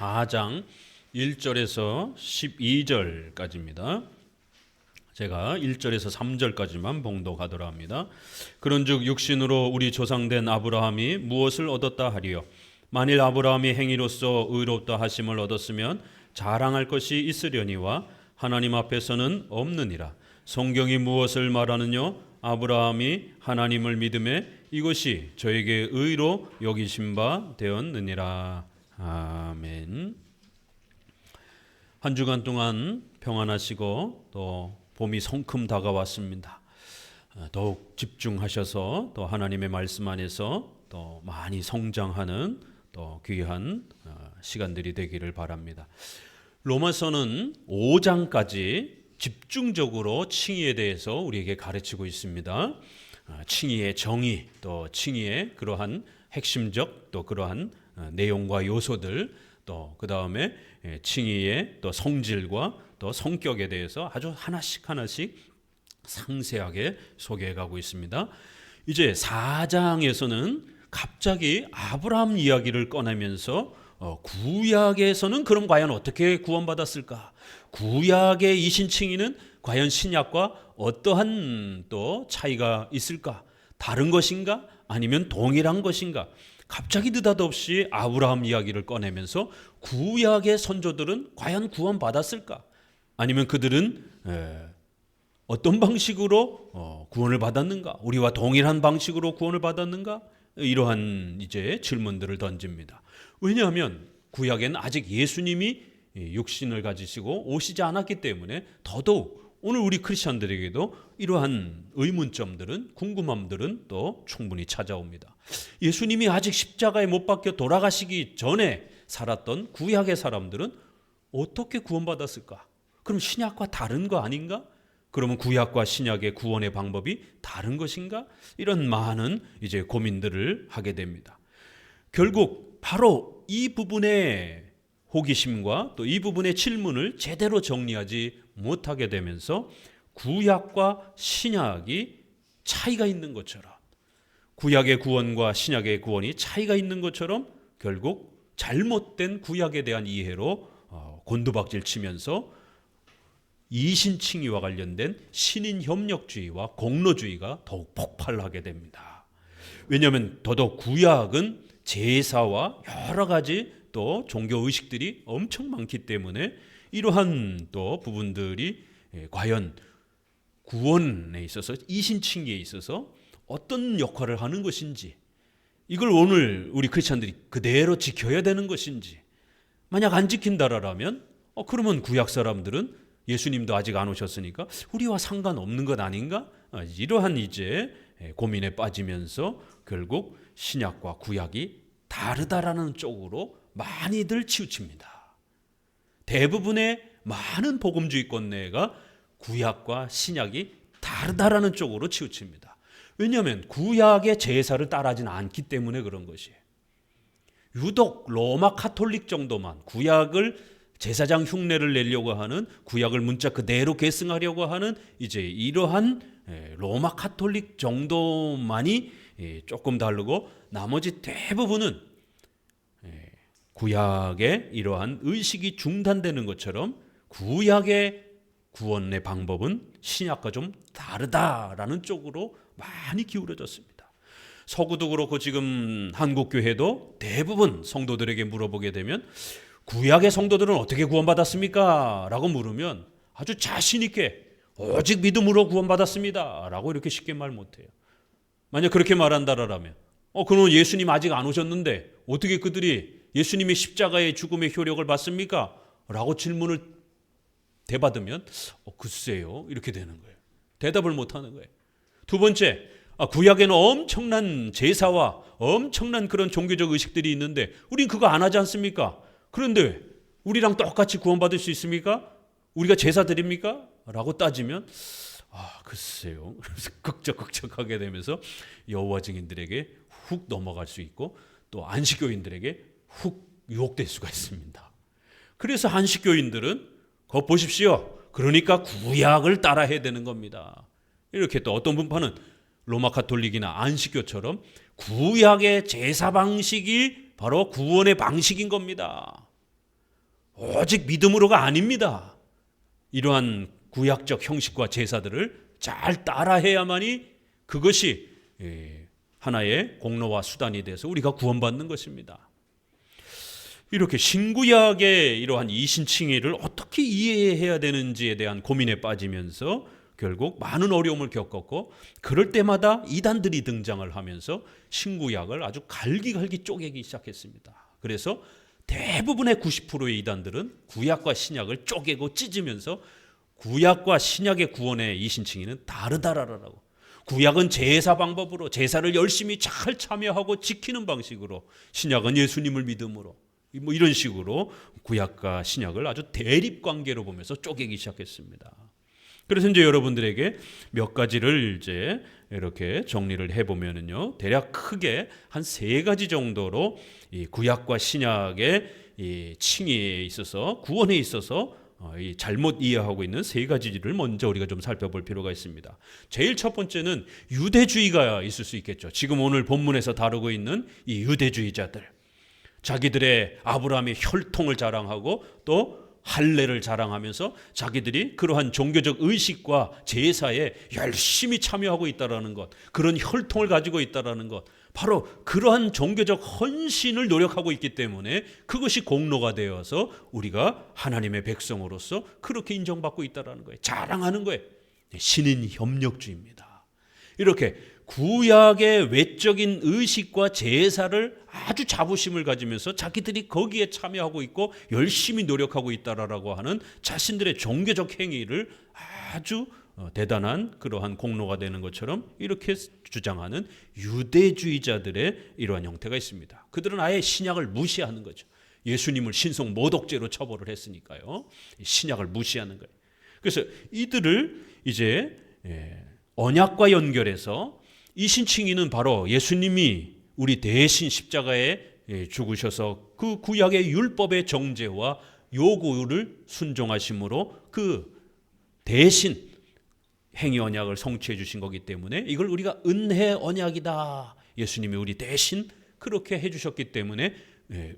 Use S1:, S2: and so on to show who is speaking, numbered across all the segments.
S1: 4장 1절에서 12절까지입니다. 제가 1절에서 3절까지만 봉독하도록 합니다. 그런즉 육신으로 우리 조상된 아브라함이 무엇을 얻었다 하리요? 만일 아브라함이 행위로서 의롭다 하심을 얻었으면 자랑할 것이 있으려니와 하나님 앞에서는 없느니라. 성경이 무엇을 말하느냐? 아브라함이 하나님을 믿음에 이것이 저에게 의로 여기신 바 되었느니라. 아멘. 한 주간 동안 평안하시고 또 봄이 성큼 다가왔습니다. 더욱 집중하셔서 또 하나님의 말씀 안에서 또 많이 성장하는 또 귀한 시간들이 되기를 바랍니다. 로마서는 5장까지 집중적으로 칭의에 대해서 우리에게 가르치고 있습니다. 칭의의 정의, 또 칭의의 그러한 핵심적 또 그러한 내용과 요소들, 또 그 다음에 칭의의 또 성질과 또 성격에 대해서 아주 하나씩 상세하게 소개해 가고 있습니다. 이제 4장에서는 갑자기 아브라함 이야기를 꺼내면서 구약에서는 그럼 과연 어떻게 구원받았을까? 구약의 이신칭의는 과연 신약과 어떠한 또 차이가 있을까? 다른 것인가? 아니면 동일한 것인가? 갑자기 느닷없이 아브라함 이야기를 꺼내면서 구약의 선조들은 과연 구원받았을까? 아니면 그들은 어떤 방식으로 구원을 받았는가? 우리와 동일한 방식으로 구원을 받았는가? 이러한 이제 질문들을 던집니다. 왜냐하면 구약에는 아직 예수님이 육신을 가지시고 오시지 않았기 때문에 더더욱 오늘 우리 크리스천들에게도 이러한 의문점들은, 궁금함들은 또 충분히 찾아옵니다. 예수님이 아직 십자가에 못 박혀 돌아가시기 전에 살았던 구약의 사람들은 어떻게 구원받았을까? 그럼 신약과 다른 거 아닌가? 그러면 구약과 신약의 구원의 방법이 다른 것인가? 이런 많은 이제 고민들을 하게 됩니다. 결국 바로 이 부분의 호기심과 또 이 부분의 질문을 제대로 정리하지 못하게 되면서 구약과 신약이 차이가 있는 것처럼, 구약의 구원과 신약의 구원이 차이가 있는 것처럼 결국 잘못된 구약에 대한 이해로 곤두박질 치면서 이신칭의와 관련된 신인협력주의와 공로주의가 더욱 폭발하게 됩니다. 왜냐하면 더더욱 구약은 제사와 여러 가지 또 종교의식들이 엄청 많기 때문에 이러한 또 부분들이 과연 구원에 있어서, 이신칭의에 있어서 어떤 역할을 하는 것인지, 이걸 오늘 우리 크리스찬들이 그대로 지켜야 되는 것인지, 만약 안 지킨다라면 그러면 구약 사람들은 예수님도 아직 안 오셨으니까 우리와 상관없는 것 아닌가? 이러한 이제 고민에 빠지면서 결국 신약과 구약이 다르다라는 쪽으로 많이들 치우칩니다. 대부분의 많은 복음주의권내가 구약과 신약이 다르다라는 쪽으로 치우칩니다. 왜냐하면 구약의 제사를 따르진 않기 때문에 그런 것이에요. 유독 로마 카톨릭 정도만 구약을 제사장 흉내를 내려고 하는, 구약을 문자 그대로 계승하려고 하는 이제 이러한 로마 카톨릭 정도만이 조금 다르고, 나머지 대부분은 구약의 이러한 의식이 중단되는 것처럼 구약의 구원의 방법은 신약과 좀 다르다라는 쪽으로 많이 기울어졌습니다. 서구도 그렇고 지금 한국교회도 대부분 성도들에게 물어보게 되면 구약의 성도들은 어떻게 구원받았습니까? 라고 물으면 아주 자신 있게 오직 믿음으로 구원받았습니다 라고 이렇게 쉽게 말 못해요. 만약 그렇게 말한다라면 그러면 예수님 아직 안 오셨는데 어떻게 그들이 예수님의 십자가의 죽음의 효력을 받습니까? 라고 질문을 대받으면 글쎄요 이렇게 되는 거예요. 대답을 못하는 거예요. 두 번째, 구약에는 엄청난 제사와 엄청난 그런 종교적 의식들이 있는데 우린 그거 안 하지 않습니까? 그런데 우리랑 똑같이 구원받을 수 있습니까? 우리가 제사 드립니까? 라고 따지면 글쎄요. 그래서 극적하게 되면서 여호와 증인들에게 훅 넘어갈 수 있고 또 안식교인들에게 훅 유혹될 수가 있습니다. 그래서 안식교인들은 그거 보십시오. 그러니까 구약을 따라해야 되는 겁니다. 이렇게 또 어떤 분파는 로마 카톨릭이나 안식교처럼 구약의 제사 방식이 바로 구원의 방식인 겁니다. 오직 믿음으로가 아닙니다. 이러한 구약적 형식과 제사들을 잘 따라해야만이 그것이 하나의 공로와 수단이 돼서 우리가 구원받는 것입니다. 이렇게 신구약의 이러한 이신칭의를 어떻게 이해해야 되는지에 대한 고민에 빠지면서 결국 많은 어려움을 겪었고, 그럴 때마다 이단들이 등장을 하면서 신구약을 아주 갈기갈기 쪼개기 시작했습니다. 그래서 대부분의 90%의 이단들은 구약과 신약을 쪼개고 찢으면서 구약과 신약의 구원의 이신칭의는 다르다라고, 구약은 제사 방법으로 제사를 열심히 잘 참여하고 지키는 방식으로, 신약은 예수님을 믿음으로, 뭐 이런 식으로 구약과 신약을 아주 대립관계로 보면서 쪼개기 시작했습니다. 그래서 이제 여러분들에게 몇 가지를 이제 이렇게 정리를 해보면은요, 대략 크게 한 3가지 정도로 이 구약과 신약의 이 칭의에 있어서, 구원에 있어서 이 잘못 이해하고 있는 3가지를 먼저 우리가 좀 살펴볼 필요가 있습니다. 제일 첫 번째는 유대주의가 있을 수 있겠죠. 지금 오늘 본문에서 다루고 있는 이 유대주의자들, 자기들의 아브라함의 혈통을 자랑하고 또 할례를 자랑하면서 자기들이 그러한 종교적 의식과 제사에 열심히 참여하고 있다라는 것, 그런 혈통을 가지고 있다라는 것, 바로 그러한 종교적 헌신을 노력하고 있기 때문에 그것이 공로가 되어서 우리가 하나님의 백성으로서 그렇게 인정받고 있다라는 거예요. 자랑하는 거예요. 신인 협력주의입니다. 이렇게 구약의 외적인 의식과 제사를 아주 자부심을 가지면서 자기들이 거기에 참여하고 있고 열심히 노력하고 있다라고 하는 자신들의 종교적 행위를 아주 대단한 그러한 공로가 되는 것처럼 이렇게 주장하는 유대주의자들의 이러한 형태가 있습니다. 그들은 아예 신약을 무시하는 거죠. 예수님을 신성 모독죄로 처벌을 했으니까요. 신약을 무시하는 거예요. 그래서 이들을 이제 언약과 연결해서 이신칭의는 바로 예수님이 우리 대신 십자가에 죽으셔서 그 구약의 율법의 정죄와 요구를 순종하심으로 그 대신 행위 언약을 성취해 주신 거기 때문에 이걸 우리가 은혜 언약이다. 예수님이 우리 대신 그렇게 해 주셨기 때문에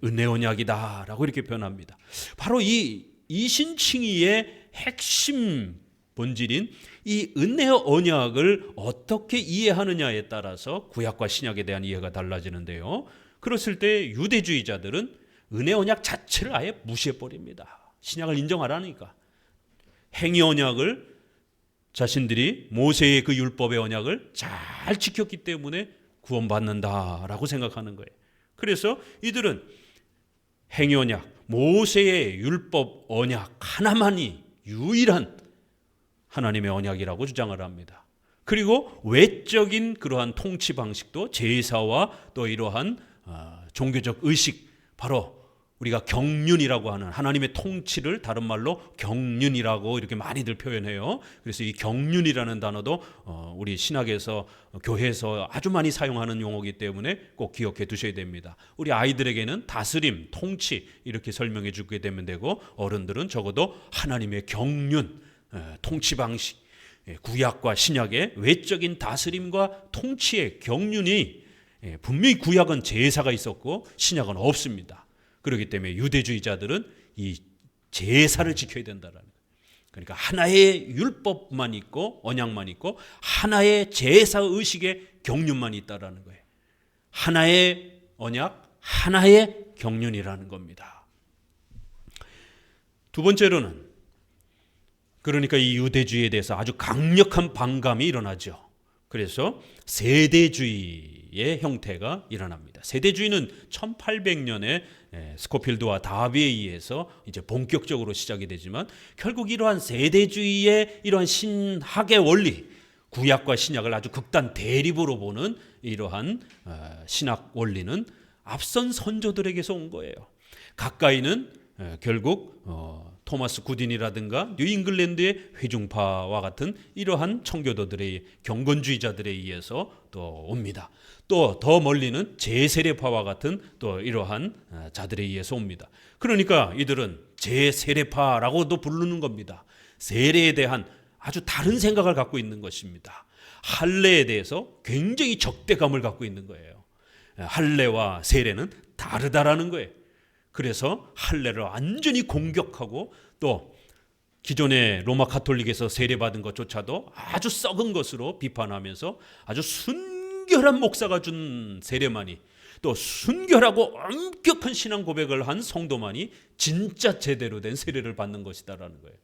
S1: 은혜 언약이다라고 이렇게 표현합니다. 바로 이 이신칭의의 핵심 본질인 이 은혜 언약을 어떻게 이해하느냐에 따라서 구약과 신약에 대한 이해가 달라지는데요. 그랬을 때 유대주의자들은 은혜 언약 자체를 아예 무시해 버립니다. 신약을 인정하라니까. 행위 언약을 자신들이 모세의 그 율법의 언약을 잘 지켰기 때문에 구원받는다라고 생각하는 거예요. 그래서 이들은 행위 언약, 모세의 율법 언약 하나만이 유일한 하나님의 언약이라고 주장을 합니다. 그리고 외적인 그러한 통치 방식도 제사와 또 이러한 종교적 의식, 바로 우리가 경륜이라고 하는 하나님의 통치를 다른 말로 경륜이라고 이렇게 많이들 표현해요. 그래서 이 경륜이라는 단어도 우리 신학에서 교회에서 아주 많이 사용하는 용어이기 때문에 꼭 기억해 두셔야 됩니다. 우리 아이들에게는 다스림, 통치 이렇게 설명해 주게 되면 되고, 어른들은 적어도 하나님의 경륜, 통치 방식, 구약과 신약의 외적인 다스림과 통치의 경륜이, 분명히 구약은 제사가 있었고 신약은 없습니다. 그렇기 때문에 유대주의자들은 이 제사를 지켜야 된다라는 거예요. 그러니까 하나의 율법만 있고 언약만 있고 하나의 제사 의식의 경륜만 있다라는 거예요. 하나의 언약, 하나의 경륜이라는 겁니다. 두 번째로는, 그러니까 이 유대주의에 대해서 아주 강력한 반감이 일어나죠. 그래서 세대주의의 형태가 일어납니다. 세대주의는 1800년에 스코필드와 다비에 의해서 이제 본격적으로 시작이 되지만, 결국 이러한 세대주의의 이러한 신학의 원리, 구약과 신약을 아주 극단 대립으로 보는 이러한 신학 원리는 앞선 선조들에게서 온 거예요. 가까이는 결국 토마스 구딘이라든가 뉴잉글랜드의 회중파와 같은 이러한 청교도들의 경건주의자들에 의해서 또 옵니다. 또 더 멀리는 제세례파와 같은 또 이러한 자들에 의해서 옵니다. 그러니까 이들은 제세례파라고도 부르는 겁니다. 세례에 대한 아주 다른 생각을 갖고 있는 것입니다. 할례에 대해서 굉장히 적대감을 갖고 있는 거예요. 할례와 세례는 다르다라는 거예요. 그래서 할례를 완전히 공격하고 또 기존의 로마 가톨릭에서 세례받은 것조차도 아주 썩은 것으로 비판하면서 아주 순결한 목사가 준 세례만이, 또 순결하고 엄격한 신앙 고백을 한 성도만이 진짜 제대로 된 세례를 받는 것이다라는 거예요.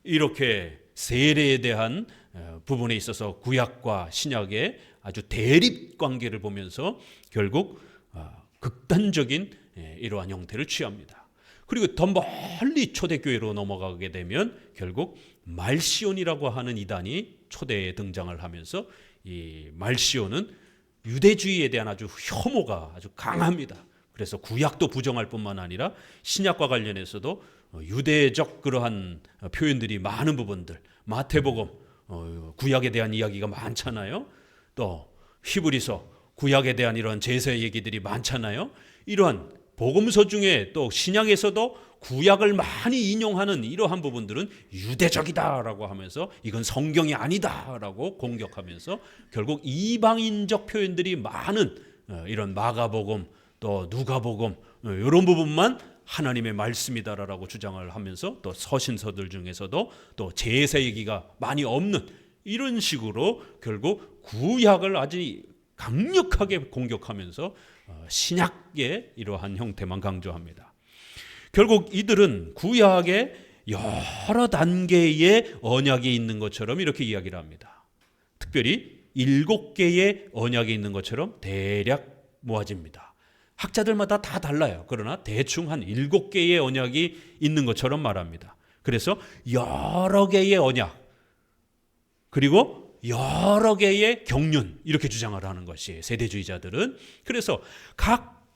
S1: 이렇게 세례에 대한 부분에 있어서 구약과 신약의 아주 대립 관계를 보면서 결국 극단적인 이러한 형태를 취합니다. 그리고 더 멀리 초대교회로 넘어가게 되면 결국 말시온이라고 하는 이단이 초대에 등장을 하면서 이 말시온은 유대주의에 대한 아주 혐오가 아주 강합니다. 그래서 구약도 부정할 뿐만 아니라 신약과 관련해서도 유대적 그러한 표현들이 많은 부분들, 마태복음 구약에 대한 이야기가 많잖아요. 또 히브리서 구약에 대한 이런 제세 얘기들이 많잖아요. 이러한 복음서 중에 또 신약에서도 구약을 많이 인용하는 이러한 부분들은 유대적이다라고 하면서 이건 성경이 아니다라고 공격하면서 결국 이방인적 표현들이 많은 이런 마가복음 또 누가복음 이런 부분만 하나님의 말씀이다라고 주장을 하면서 또 서신서들 중에서도 또 제세 얘기가 많이 없는 이런 식으로 결국 구약을 아주 강력하게 공격하면서 신약의 이러한 형태만 강조합니다. 결국 이들은 구약에 여러 단계의 언약이 있는 것처럼 이렇게 이야기를 합니다. 특별히 7개의 언약이 있는 것처럼 대략 모아집니다. 학자들마다 다 달라요. 그러나 대충 한 7개의 언약이 있는 것처럼 말합니다. 그래서 여러 개의 언약 그리고 여러 개의 경륜 이렇게 주장을 하는 것이 세대주의자들은. 그래서 각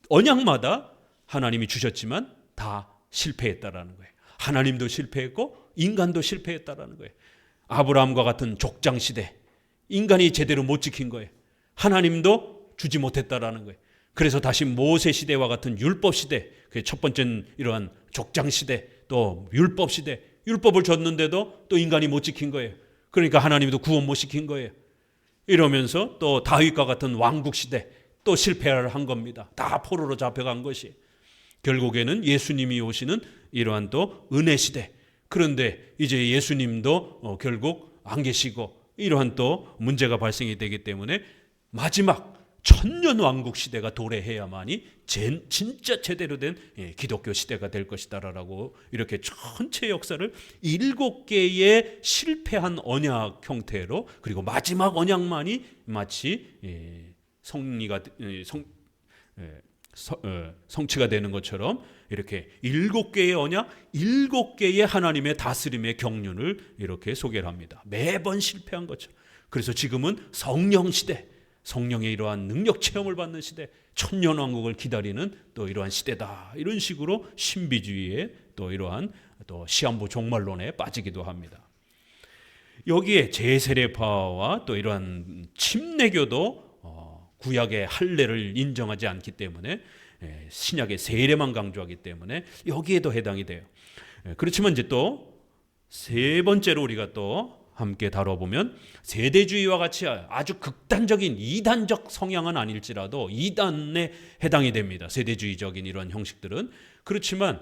S1: 언약마다 하나님이 주셨지만 다 실패했다라는 거예요. 하나님도 실패했고 인간도 실패했다라는 거예요. 아브라함과 같은 족장 시대 인간이 제대로 못 지킨 거예요. 하나님도 주지 못했다라는 거예요. 그래서 다시 모세 시대와 같은 율법 시대, 첫 번째는 이러한 족장 시대, 또 율법 시대, 율법을 줬는데도 또 인간이 못 지킨 거예요. 그러니까 하나님도 구원 못 시킨 거예요. 이러면서 또 다윗과 같은 왕국 시대 또 실패를 한 겁니다. 다 포로로 잡혀간 것이. 결국에는 예수님이 오시는 이러한 또 은혜 시대. 그런데 이제 예수님도 결국 안 계시고 이러한 또 문제가 발생이 되기 때문에 마지막 천년왕국 시대가 도래해야만이 진짜 제대로 된 기독교 시대가 될 것이다라고 이렇게 전체 역사를 7개의 실패한 언약 형태로 그리고 마지막 언약만이 마치 성취가 되는 것처럼 이렇게 7개의 언약, 7개의 하나님의 다스림의 경륜을 이렇게 소개를 합니다. 매번 실패한 것처럼. 그래서 지금은 성령 시대, 성령의 이러한 능력 체험을 받는 시대, 천년왕국을 기다리는 또 이러한 시대다. 이런 식으로 신비주의의 또 이러한 또 시한부 종말론에 빠지기도 합니다. 여기에 제세례파와 또 이러한 침례교도 구약의 할례를 인정하지 않기 때문에 신약의 세례만 강조하기 때문에 여기에도 해당이 돼요. 그렇지만 이제 또 세 번째로 우리가 또 함께 다뤄보면 세대주의와 같이 아주 극단적인 이단적 성향은 아닐지라도 이단에 해당이 됩니다. 세대주의적인 이런 형식들은. 그렇지만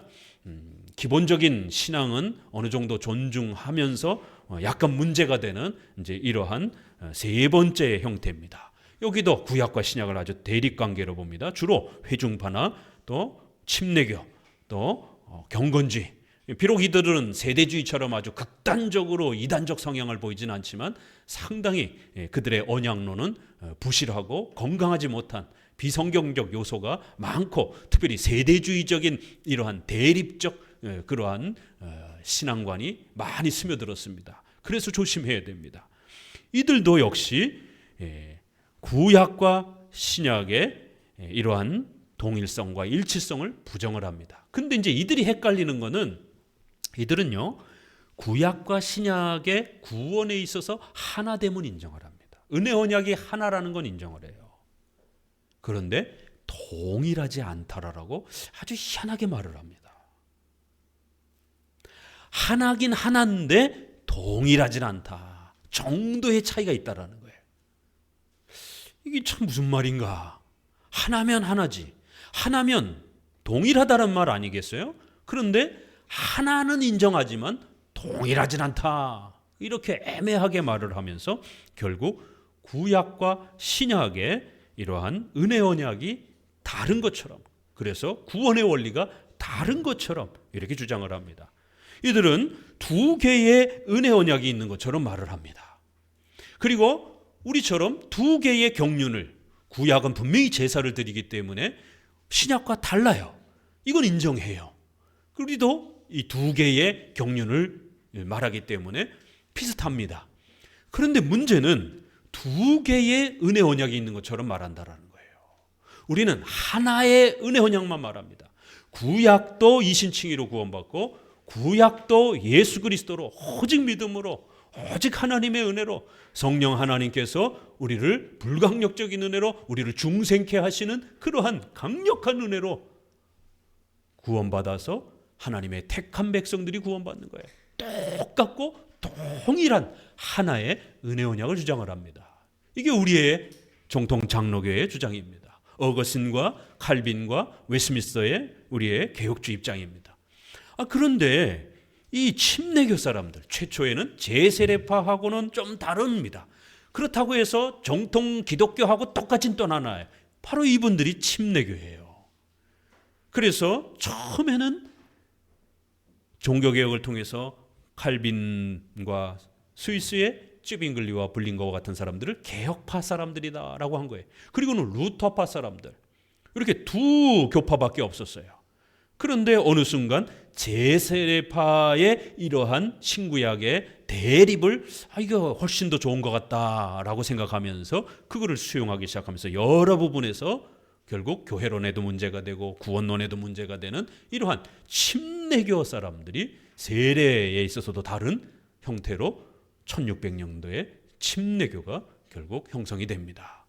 S1: 기본적인 신앙은 어느 정도 존중하면서 약간 문제가 되는 이제 이러한 세 번째 형태입니다. 여기도 구약과 신약을 아주 대립관계로 봅니다. 주로 회중파나 또 침례교 또 경건주의. 비록 이들은 세대주의처럼 아주 극단적으로 이단적 성향을 보이진 않지만 상당히 그들의 언약론은 부실하고 건강하지 못한 비성경적 요소가 많고 특별히 세대주의적인 이러한 대립적 그러한 신앙관이 많이 스며들었습니다. 그래서 조심해야 됩니다. 이들도 역시 구약과 신약의 이러한 동일성과 일치성을 부정을 합니다. 근데 이제 이들이 헷갈리는 거는 이들은요 구약과 신약의 구원에 있어서 하나됨은 인정을 합니다. 은혜 언약이 하나라는 건 인정을 해요. 그런데 동일하지 않다라고 아주 희한하게 말을 합니다. 하나긴 하나인데 동일하진 않다. 정도의 차이가 있다라는 거예요. 이게 참 무슨 말인가? 하나면 하나지. 하나면 동일하다는 말 아니겠어요? 그런데 하나는 인정하지만 동일하진 않다. 이렇게 애매하게 말을 하면서 결국 구약과 신약의 이러한 은혜 언약이 다른 것처럼, 그래서 구원의 원리가 다른 것처럼 이렇게 주장을 합니다. 이들은 두 개의 은혜 언약이 있는 것처럼 말을 합니다. 그리고 우리처럼 두 개의 경륜을, 구약은 분명히 제사를 드리기 때문에 신약과 달라요. 이건 인정해요. 우리도 이 두 개의 경륜을 말하기 때문에 비슷합니다. 그런데 문제는 두 개의 은혜 언약이 있는 것처럼 말한다라는 거예요. 우리는 하나의 은혜 언약만 말합니다. 구약도 이신칭의로 구원받고 구약도 예수 그리스도로 오직 믿음으로 오직 하나님의 은혜로 성령 하나님께서 우리를 불강력적인 은혜로 우리를 중생케 하시는 그러한 강력한 은혜로 구원받아서 하나님의 택한 백성들이 구원받는 거예요. 똑같고 동일한 하나의 은혜 언약을 주장을 합니다. 이게 우리의 정통 장로교의 주장입니다. 어거스틴과 칼빈과 웨스민스터의 우리의 개혁주 입장입니다. 그런데 이 침례교 사람들, 최초에는 제세례파하고는 좀 다릅니다. 그렇다고 해서 정통 기독교하고 똑같진 또 않아요. 바로 이분들이 침례교예요. 그래서 처음에는 종교개혁을 통해서 칼빈과 스위스의 쯔빙글리와 블링거와 같은 사람들을 개혁파 사람들이다라고 한 거예요. 그리고는 루터파 사람들, 이렇게 두 교파밖에 없었어요. 그런데 어느 순간 제세례파의 이러한 신구약의 대립을 이거 훨씬 더 좋은 것 같다라고 생각하면서 그거를 수용하기 시작하면서 여러 부분에서 결국 교회론에도 문제가 되고 구원론에도 문제가 되는 이러한 침례교 사람들이 세례에 있어서도 다른 형태로 1600년도에 침례교가 결국 형성이 됩니다.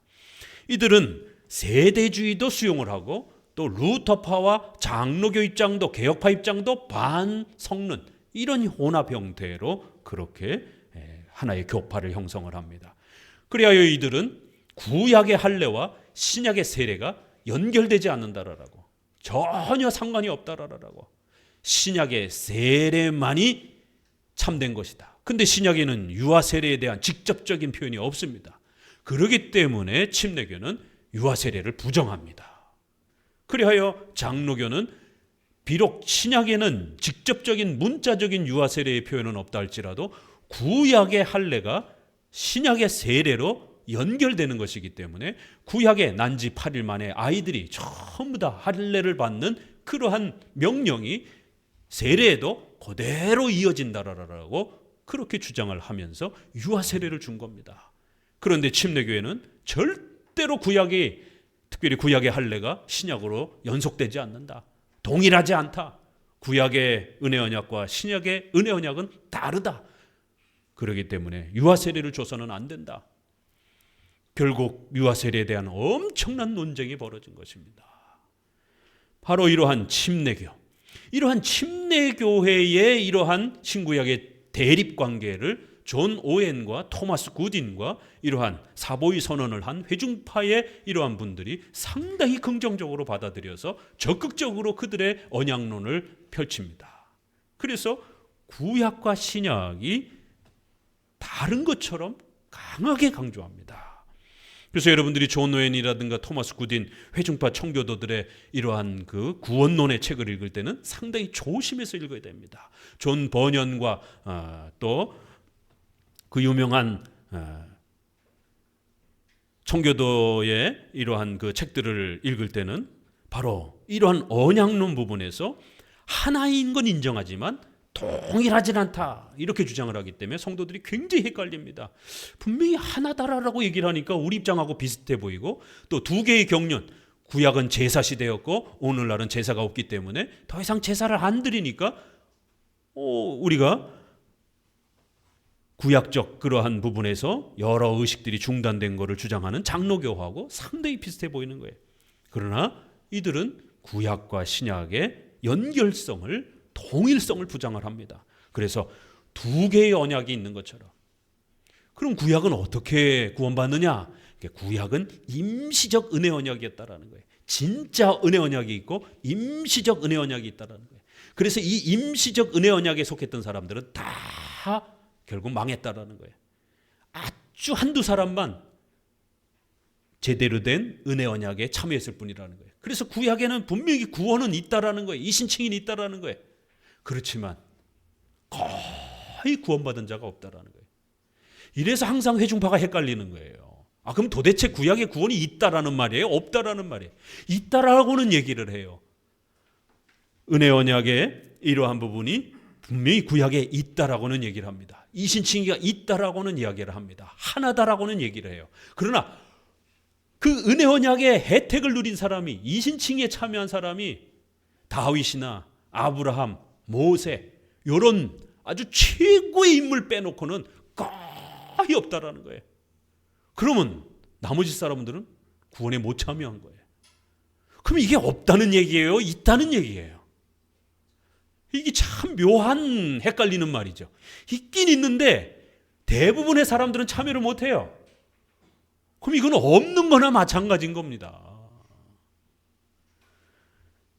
S1: 이들은 세대주의도 수용을 하고 또 루터파와 장로교 입장도 개혁파 입장도 반성론, 이런 혼합 형태로 그렇게 하나의 교파를 형성을 합니다. 그리하여 이들은 구약의 할례와 신약의 세례가 연결되지 않는다라고, 전혀 상관이 없다라고, 신약의 세례만이 참된 것이다. 근데 신약에는 유아 세례에 대한 직접적인 표현이 없습니다. 그렇기 때문에 침례교는 유아 세례를 부정합니다. 그리하여 장로교는 비록 신약에는 직접적인 문자적인 유아 세례의 표현은 없다 할지라도 구약의 할례가 신약의 세례로 연결되는 것이기 때문에 구약의 난지 8일 만에 아이들이 전부 다 할례를 받는 그러한 명령이 세례에도 그대로 이어진다라고 그렇게 주장을 하면서 유아 세례를 준 겁니다. 그런데 침례교회는 절대로 구약이, 특별히 구약의 할례가 신약으로 연속되지 않는다. 동일하지 않다. 구약의 은혜 언약과 신약의 은혜 언약은 다르다. 그렇기 때문에 유아 세례를 줘서는 안 된다. 결국 유아 세례에 대한 엄청난 논쟁이 벌어진 것입니다. 바로 이러한 침례교, 이러한 침례교회의 이러한 신구약의 대립관계를 존 오웬과 토마스 굿인과 이러한 사보이 선언을 한 회중파의 이러한 분들이 상당히 긍정적으로 받아들여서 적극적으로 그들의 언약론을 펼칩니다. 그래서 구약과 신약이 다른 것처럼 강하게 강조합니다. 그래서 여러분들이 존 오웬이라든가 토마스 굿인 회중파 청교도들의 이러한 그 구원론의 책을 읽을 때는 상당히 조심해서 읽어야 됩니다. 존 버년과 또 그 유명한 청교도의 이러한 그 책들을 읽을 때는 바로 이러한 언약론 부분에서 하나인 건 인정하지만 동일하진 않다 이렇게 주장을 하기 때문에 성도들이 굉장히 헷갈립니다. 분명히 하나다라고 얘기를 하니까 우리 입장하고 비슷해 보이고, 또 두 개의 경륜, 구약은 제사 시대였고 오늘날은 제사가 없기 때문에 더 이상 제사를 안 드리니까 우리가 구약적 그러한 부분에서 여러 의식들이 중단된 것을 주장하는 장로교하고 상당히 비슷해 보이는 거예요. 그러나 이들은 구약과 신약의 연결성을, 동일성을 부정을 합니다. 그래서 두 개의 언약이 있는 것처럼. 그럼 구약은 어떻게 구원받느냐? 구약은 임시적 은혜 언약이었다라는 거예요. 진짜 은혜 언약이 있고 임시적 은혜 언약이 있다라는 거예요. 그래서 이 임시적 은혜 언약에 속했던 사람들은 다 결국 망했다라는 거예요. 아주 한두 사람만 제대로 된 은혜 언약에 참여했을 뿐이라는 거예요. 그래서 구약에는 분명히 구원은 있다라는 거예요. 이신칭이 있다라는 거예요. 그렇지만 거의 구원받은 자가 없다라는 거예요. 이래서 항상 회중파가 헷갈리는 거예요. 그럼 도대체 구약에 구원이 있다라는 말이에요? 없다라는 말이에요? 있다라고는 얘기를 해요. 은혜 언약의 이러한 부분이 분명히 구약에 있다라고는 얘기를 합니다. 이신칭의가 있다라고는 이야기를 합니다. 하나다라고는 얘기를 해요. 그러나 그 은혜 언약의 혜택을 누린 사람이, 이신칭의에 참여한 사람이 다윗이나 아브라함, 모세 이런 아주 최고의 인물 빼놓고는 거의 없다라는 거예요. 그러면 나머지 사람들은 구원에 못 참여한 거예요. 그럼 이게 없다는 얘기예요? 있다는 얘기예요? 이게 참 묘한 헷갈리는 말이죠. 있긴 있는데 대부분의 사람들은 참여를 못해요. 그럼 이건 없는 거나 마찬가지인 겁니다.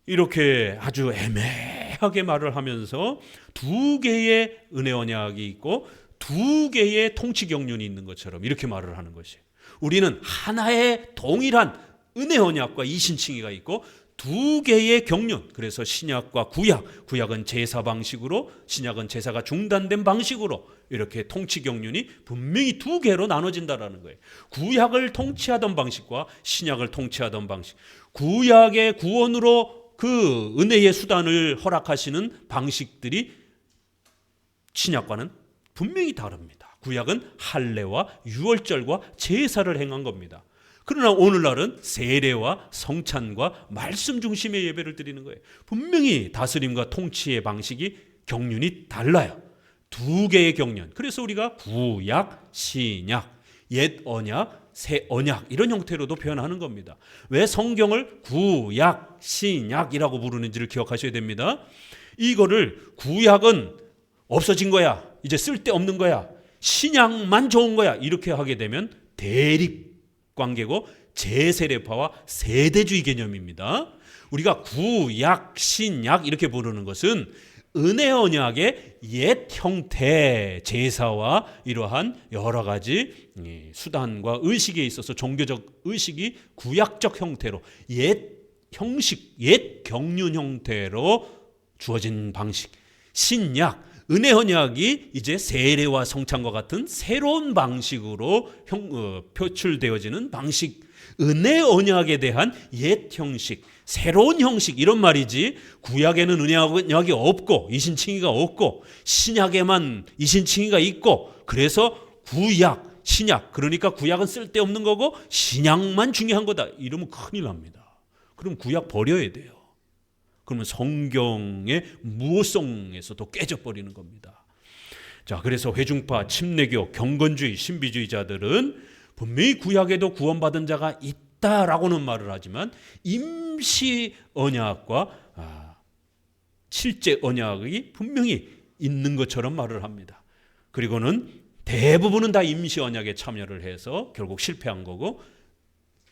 S1: 이렇게 아주 애매하게 말을 하면서 두 개의 은혜 언약이 있고 두 개의 통치 경륜이 있는 것처럼 이렇게 말을 하는 것이에요. 우리는 하나의 동일한 은혜 언약과 이신칭의가 있고 두 개의 경륜, 그래서 신약과 구약, 구약은 제사 방식으로, 신약은 제사가 중단된 방식으로 이렇게 통치 경륜이 분명히 두 개로 나눠진다라는 거예요. 구약을 통치하던 방식과 신약을 통치하던 방식, 구약의 구원으로 그 은혜의 수단을 허락하시는 방식들이 신약과는 분명히 다릅니다. 구약은 할례와 유월절과 제사를 행한 겁니다. 그러나 오늘날은 세례와 성찬과 말씀 중심의 예배를 드리는 거예요. 분명히 다스림과 통치의 방식이 경륜이 달라요. 두 개의 경륜. 그래서 우리가 구약, 신약, 옛 언약, 새 언약 이런 형태로도 표현하는 겁니다. 왜 성경을 구약, 신약이라고 부르는지를 기억하셔야 됩니다. 이거를 구약은 없어진 거야, 이제 쓸데없는 거야, 신약만 좋은 거야 이렇게 하게 되면 대립 관계고 제세례파와 세대주의 개념입니다. 우리가 구약, 신약 이렇게 부르는 것은 은혜 언약의 옛 형태, 제사와 이러한 여러 가지 수단과 의식에 있어서 종교적 의식이 구약적 형태로 옛 형식, 옛 경륜 형태로 주어진 방식. 신약, 은혜 언약이 이제 세례와 성찬과 같은 새로운 방식으로 표출되어지는 방식. 은혜 언약에 대한 옛 형식, 새로운 형식 이런 말이지, 구약에는 은혜 언약이 없고 이신칭의가 없고 신약에만 이신칭의가 있고 그래서 구약, 신약, 그러니까 구약은 쓸데없는 거고 신약만 중요한 거다 이러면 큰일 납니다. 그럼 구약 버려야 돼요. 그러면 성경의 무호성에서도 깨져버리는 겁니다. 자, 그래서 회중파, 침례교, 경건주의, 신비주의자들은 분명히 구약에도 구원받은 자가 있다라고는 말을 하지만 임시 언약과 실제 언약이 분명히 있는 것처럼 말을 합니다. 그리고는 대부분은 다 임시 언약에 참여를 해서 결국 실패한 거고,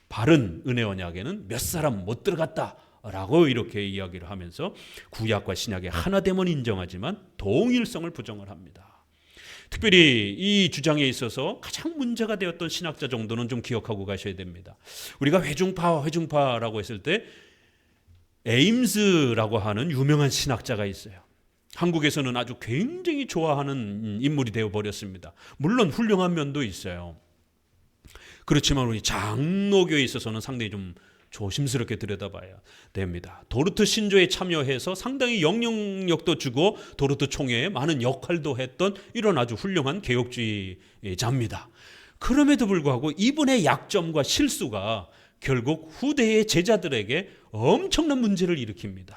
S1: 바른 은혜 언약에는 몇 사람 못 들어갔다 라고 이렇게 이야기를 하면서 구약과 신약의 하나됨은 인정하지만 동일성을 부정을 합니다. 특별히 이 주장에 있어서 가장 문제가 되었던 신학자 정도는 좀 기억하고 가셔야 됩니다. 우리가 회중파라고 했을 때 에임스라고 하는 유명한 신학자가 있어요. 한국에서는 아주 굉장히 좋아하는 인물이 되어버렸습니다. 물론 훌륭한 면도 있어요. 그렇지만 우리 장로교에 있어서는 상당히 좀 조심스럽게 들여다봐야 됩니다. 도르트 신조에 참여해서 상당히 영향력도 주고 도르트 총회에 많은 역할도 했던 이런 아주 훌륭한 개혁주의자입니다. 그럼에도 불구하고 이분의 약점과 실수가 결국 후대의 제자들에게 엄청난 문제를 일으킵니다.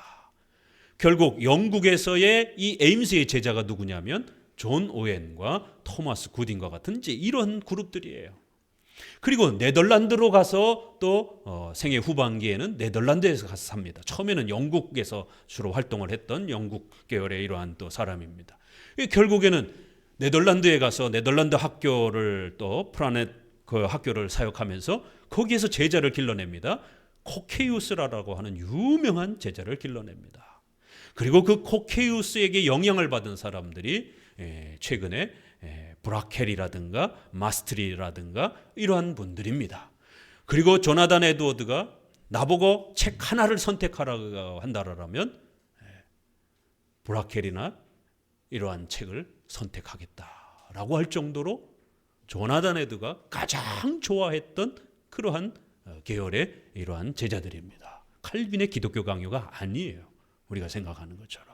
S1: 결국 영국에서의 이 에임스의 제자가 누구냐면 존 오웬과 토마스 구딘과 같은 이제 이런 그룹들이에요. 그리고 네덜란드로 가서 또 생애 후반기에는 네덜란드에서 가서 삽니다. 처음에는 영국에서 주로 활동을 했던 영국 계열의 이러한 또 사람입니다. 결국에는 네덜란드에 가서 네덜란드 학교를 또 프라넷 그 학교를 사역하면서 거기에서 제자를 길러냅니다. 코케이우스라고 하는 유명한 제자를 길러냅니다. 그리고 그 코케이우스에게 영향을 받은 사람들이 최근에 브라켈이라든가 마스트리라든가 이러한 분들입니다. 그리고 조나단 에드워드가 나보고 책 하나를 선택하라고 한다라면 브라켈이나 이러한 책을 선택하겠다라고 할 정도로 조나단 에드가 가장 좋아했던 그러한 계열의 이러한 제자들입니다. 칼빈의 기독교 강요가 아니에요. 우리가 생각하는 것처럼.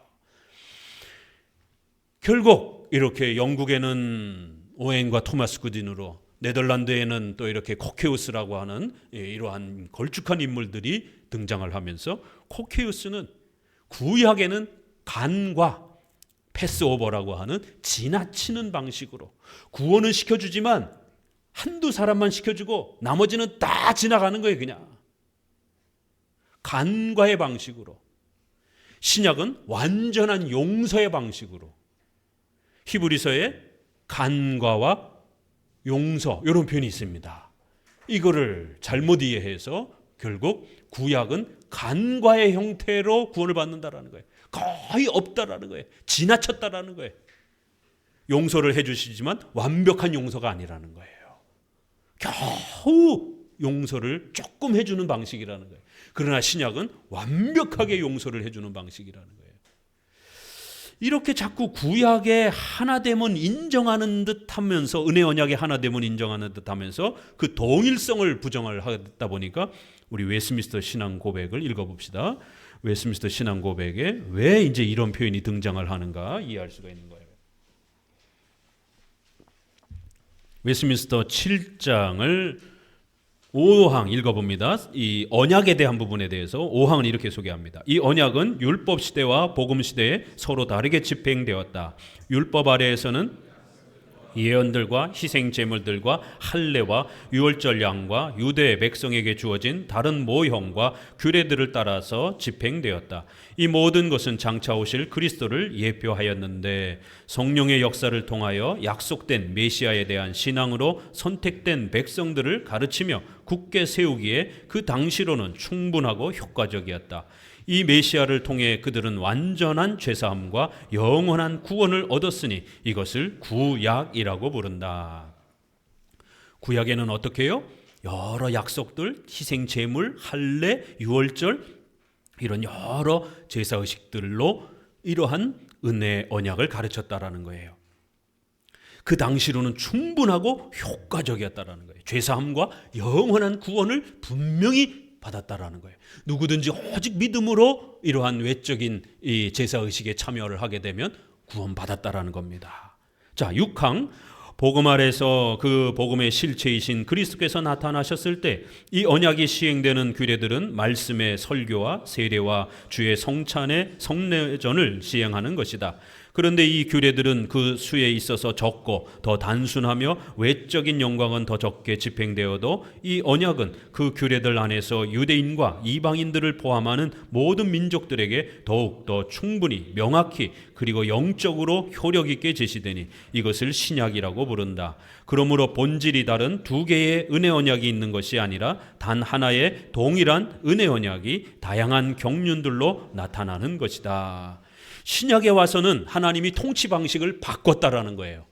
S1: 결국 이렇게 영국에는 오웬과 토마스 구딘으로, 네덜란드에는 또 이렇게 코케우스라고 하는 이러한 걸쭉한 인물들이 등장을 하면서 코케우스는 구약에는 간과 패스오버라고 하는 지나치는 방식으로 구원은 시켜주지만 한두 사람만 시켜주고 나머지는 다 지나가는 거예요. 그냥 간과의 방식으로. 신약은 완전한 용서의 방식으로. 히브리서에 간과와 용서 이런 표현이 있습니다. 이거를 잘못 이해해서 결국 구약은 간과의 형태로 구원을 받는다라는 거예요. 거의 없다라는 거예요. 지나쳤다라는 거예요. 용서를 해주시지만 완벽한 용서가 아니라는 거예요. 겨우 용서를 조금 해주는 방식이라는 거예요. 그러나 신약은 완벽하게 용서를 해주는 방식이라는 거예요. 이렇게 자꾸 구약의 하나됨은 인정하는 듯하면서, 은혜 언약의 하나됨은 인정하는 듯하면서 그 동일성을 부정을 하다 보니까 우리 웨스민스터 신앙 고백을 읽어봅시다. 웨스민스터 신앙 고백에 왜 이제 이런 표현이 등장을 하는가 이해할 수가 있는 거예요. 웨스민스터 7장을 5항 읽어봅니다. 이 언약에 대한 부분에 대해서 5항은 이렇게 소개합니다. 이 언약은 율법 시대와 복음 시대에 서로 다르게 집행되었다. 율법 아래에서는 예언들과 희생 제물들과 할례와 유월절 양과 유대 백성에게 주어진 다른 모형과 규례들을 따라서 집행되었다. 이 모든 것은 장차 오실 그리스도를 예표하였는데 성령의 역사를 통하여 약속된 메시아에 대한 신앙으로 선택된 백성들을 가르치며 굳게 세우기에 그 당시로는 충분하고 효과적이었다. 이 메시아를 통해 그들은 완전한 죄사함과 영원한 구원을 얻었으니 이것을 구약이라고 부른다. 구약에는 어떻게 해요? 여러 약속들, 희생 제물, 할례, 유월절 이런 여러 제사의식들로 이러한 은혜 언약을 가르쳤다라는 거예요. 그 당시로는 충분하고 효과적이었다라는 거예요. 죄사함과 영원한 구원을 분명히 받았다라는 거예요. 누구든지 오직 믿음으로 이러한 외적인 이 제사 의식에 참여를 하게 되면 구원받았다라는 겁니다. 자, 6항 복음 아래서 그 복음의 실체이신 그리스도께서 나타나셨을 때 이 언약이 시행되는 규례들은 말씀의 설교와 세례와 주의 성찬의 성례전을 시행하는 것이다. 그런데 이 규례들은 그 수에 있어서 적고 더 단순하며 외적인 영광은 더 적게 집행되어도 이 언약은 그 규례들 안에서 유대인과 이방인들을 포함하는 모든 민족들에게 더욱더 충분히 명확히 그리고 영적으로 효력 있게 제시되니 이것을 신약이라고 부른다. 그러므로 본질이 다른 두 개의 은혜 언약이 있는 것이 아니라 단 하나의 동일한 은혜 언약이 다양한 경륜들로 나타나는 것이다. 신약에 와서는 하나님이 통치 방식을 바꿨다라는 거예요.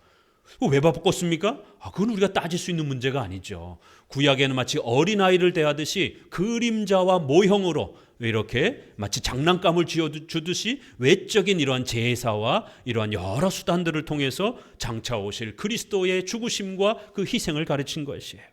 S1: 왜 바꿨습니까? 그건 우리가 따질 수 있는 문제가 아니죠. 구약에는 마치 어린아이를 대하듯이 그림자와 모형으로 이렇게 마치 장난감을 쥐어주듯이 외적인 이러한 제사와 이러한 여러 수단들을 통해서 장차 오실 그리스도의 죽으심과 그 희생을 가르친 것이에요.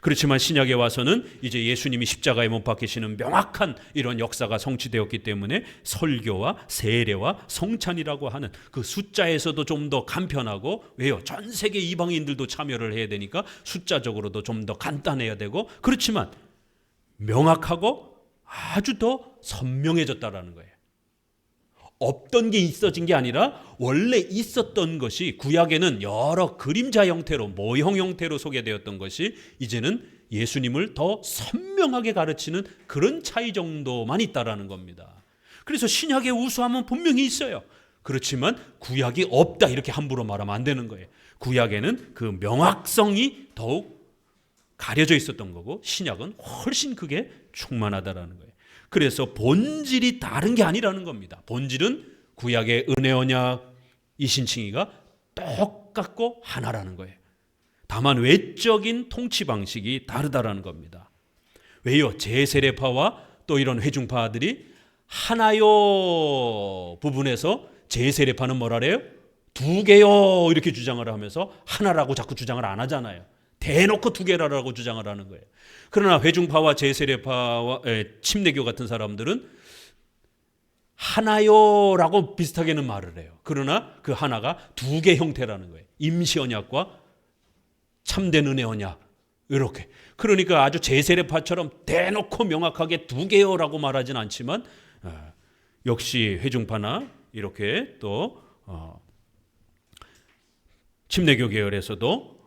S1: 그렇지만 신약에 와서는 이제 예수님이 십자가에 못 박히시는 명확한 이런 역사가 성취되었기 때문에 설교와 세례와 성찬이라고 하는 그 숫자에서도 좀 더 간편하고, 왜요? 전 세계 이방인들도 참여를 해야 되니까 숫자적으로도 좀 더 간단해야 되고, 그렇지만 명확하고 아주 더 선명해졌다라는 거예요. 없던 게 있어진 게 아니라 원래 있었던 것이 구약에는 여러 그림자 형태로 모형 형태로 소개되었던 것이 이제는 예수님을 더 선명하게 가르치는 그런 차이 정도만 있다라는 겁니다. 그래서 신약의 우수함은 분명히 있어요. 그렇지만 구약이 없다 이렇게 함부로 말하면 안 되는 거예요. 구약에는 그 명확성이 더욱 가려져 있었던 거고 신약은 훨씬 그게 충만하다라는 거예요. 그래서 본질이 다른 게 아니라는 겁니다. 본질은 구약의 은혜 언약 이신칭의가 똑같고 하나라는 거예요. 다만 외적인 통치 방식이 다르다라는 겁니다. 왜요? 제세례파와 또 이런 회중파들이 하나요 부분에서 제세례파는 뭐라 그래요? 두 개요 이렇게 주장을 하면서 하나라고 자꾸 주장을 안 하잖아요. 대놓고 두 개라고 주장을 하는 거예요. 그러나 회중파와 제세례파와 침례교 같은 사람들은 하나요라고 비슷하게는 말을 해요. 그러나 그 하나가 두 개 형태라는 거예요. 임시 언약과 참된 은혜 언약 이렇게. 그러니까 아주 제세례파처럼 대놓고 명확하게 두 개요라고 말하진 않지만 역시 회중파나 이렇게 또 침례교 계열에서도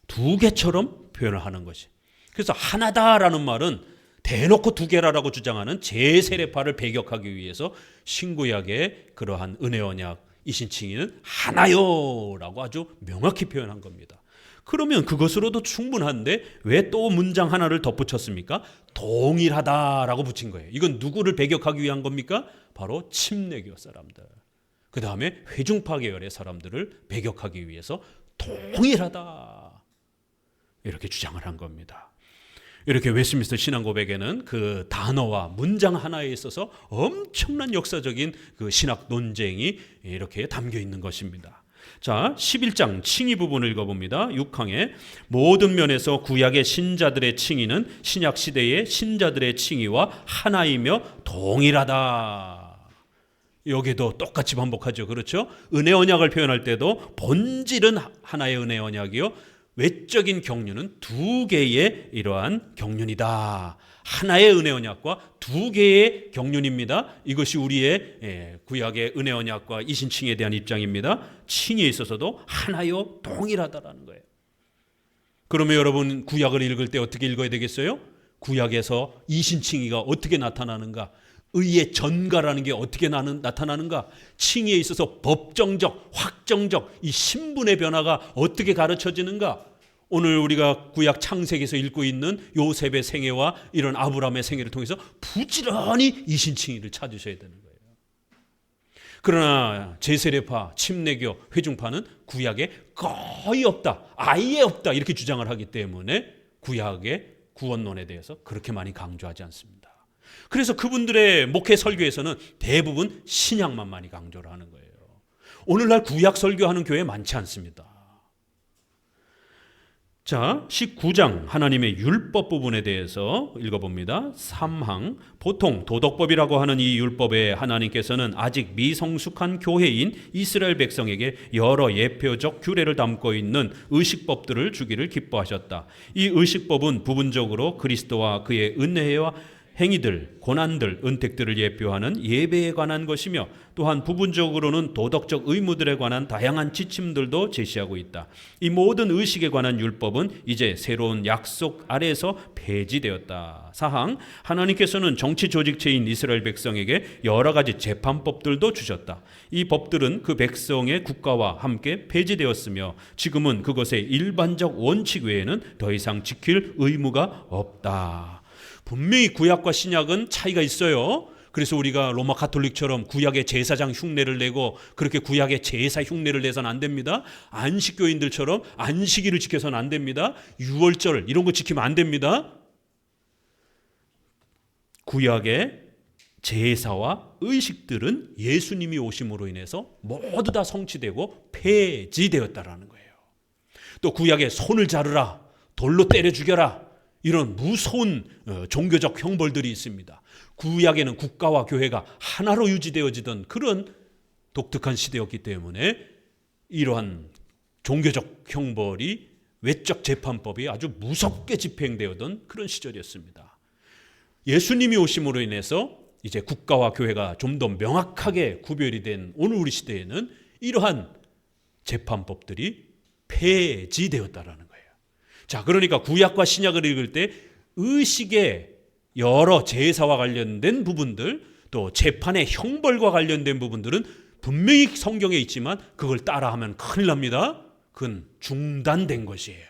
S1: 두 개처럼 표현을 하는 것이. 그래서 하나다라는 말은 대놓고 두 개라고 주장하는 제세례파를 배격하기 위해서 신구약의 그러한 은혜 언약 이신칭의는 하나요라고 아주 명확히 표현한 겁니다. 그러면 그것으로도 충분한데 왜 또 문장 하나를 덧붙였습니까? 동일하다라고 붙인 거예요. 이건 누구를 배격하기 위한 겁니까? 바로 침례교 사람들. 그 다음에 회중파 계열의 사람들을 배격하기 위해서 동일하다 이렇게 주장을 한 겁니다. 이렇게 웨스트민스터 신앙고백에는 그 단어와 문장 하나에 있어서 엄청난 역사적인 그 신학 논쟁이 이렇게 담겨 있는 것입니다. 자, 11장 칭의 부분을 읽어봅니다. 6항에 모든 면에서 구약의 신자들의 칭의는 신약 시대의 신자들의 칭의와 하나이며 동일하다. 여기도 똑같이 반복하죠. 그렇죠? 은혜 언약을 표현할 때도 본질은 하나의 은혜 언약이요, 외적인 경륜은 두 개의 이러한 경륜이다. 하나의 은혜 언약과 두 개의 경륜입니다. 이것이 우리의 구약의 은혜 언약과 이신칭에 대한 입장입니다. 칭에 있어서도 하나요 동일하다라는 거예요. 그러면 여러분 구약을 읽을 때 어떻게 읽어야 되겠어요? 구약에서 이신칭의가 어떻게 나타나는가? 의의 전가라는 게 어떻게 나타나는가? 칭의에 있어서 법정적, 확정적 이 신분의 변화가 어떻게 가르쳐지는가? 오늘 우리가 구약 창세기에서 읽고 있는 요셉의 생애와 이런 아브라함의 생애를 통해서 부지런히 이신칭의를 찾으셔야 되는 거예요. 그러나 제세례파, 침례교, 회중파는 구약에 거의 없다, 아예 없다 이렇게 주장을 하기 때문에 구약의 구원론에 대해서 그렇게 많이 강조하지 않습니다. 그래서 그분들의 목회 설교에서는 대부분 신약만 많이 강조를 하는 거예요. 오늘날 구약 설교하는 교회 많지 않습니다. 자, 19장 하나님의 율법 부분에 대해서 읽어봅니다. 3항 보통 도덕법이라고 하는 이 율법에 하나님께서는 아직 미성숙한 교회인 이스라엘 백성에게 여러 예표적 규례를 담고 있는 의식법들을 주기를 기뻐하셨다. 이 의식법은 부분적으로 그리스도와 그의 은혜와 행위들, 고난들, 은택들을 예표하는 예배에 관한 것이며 또한 부분적으로는 도덕적 의무들에 관한 다양한 지침들도 제시하고 있다. 이 모든 의식에 관한 율법은 이제 새로운 약속 아래에서 폐지되었다. 4항 하나님께서는 정치 조직체인 이스라엘 백성에게 여러 가지 재판법들도 주셨다. 이 법들은 그 백성의 국가와 함께 폐지되었으며 지금은 그것의 일반적 원칙 외에는 더 이상 지킬 의무가 없다. 분명히 구약과 신약은 차이가 있어요. 그래서 우리가 로마 가톨릭처럼 구약의 제사장 흉내를 내고 그렇게 구약의 제사 흉내를 내서는 안 됩니다. 안식교인들처럼 안식일을 지켜서는 안 됩니다. 유월절 이런 거 지키면 안 됩니다. 구약의 제사와 의식들은 예수님이 오심으로 인해서 모두 다 성취되고 폐지되었다라는 거예요. 또 구약의 손을 자르라, 돌로 때려 죽여라 이런 무서운 종교적 형벌들이 있습니다. 구약에는 국가와 교회가 하나로 유지되어지던 그런 독특한 시대였기 때문에 이러한 종교적 형벌이 외적 재판법이 아주 무섭게 집행되었던 그런 시절이었습니다. 예수님이 오심으로 인해서 이제 국가와 교회가 좀 더 명확하게 구별이 된 오늘 우리 시대에는 이러한 재판법들이 폐지되었다라는 거예요. 자, 그러니까 구약과 신약을 읽을 때 의식의 여러 제사와 관련된 부분들 또 재판의 형벌과 관련된 부분들은 분명히 성경에 있지만 그걸 따라하면 큰일 납니다. 그건 중단된 것이에요.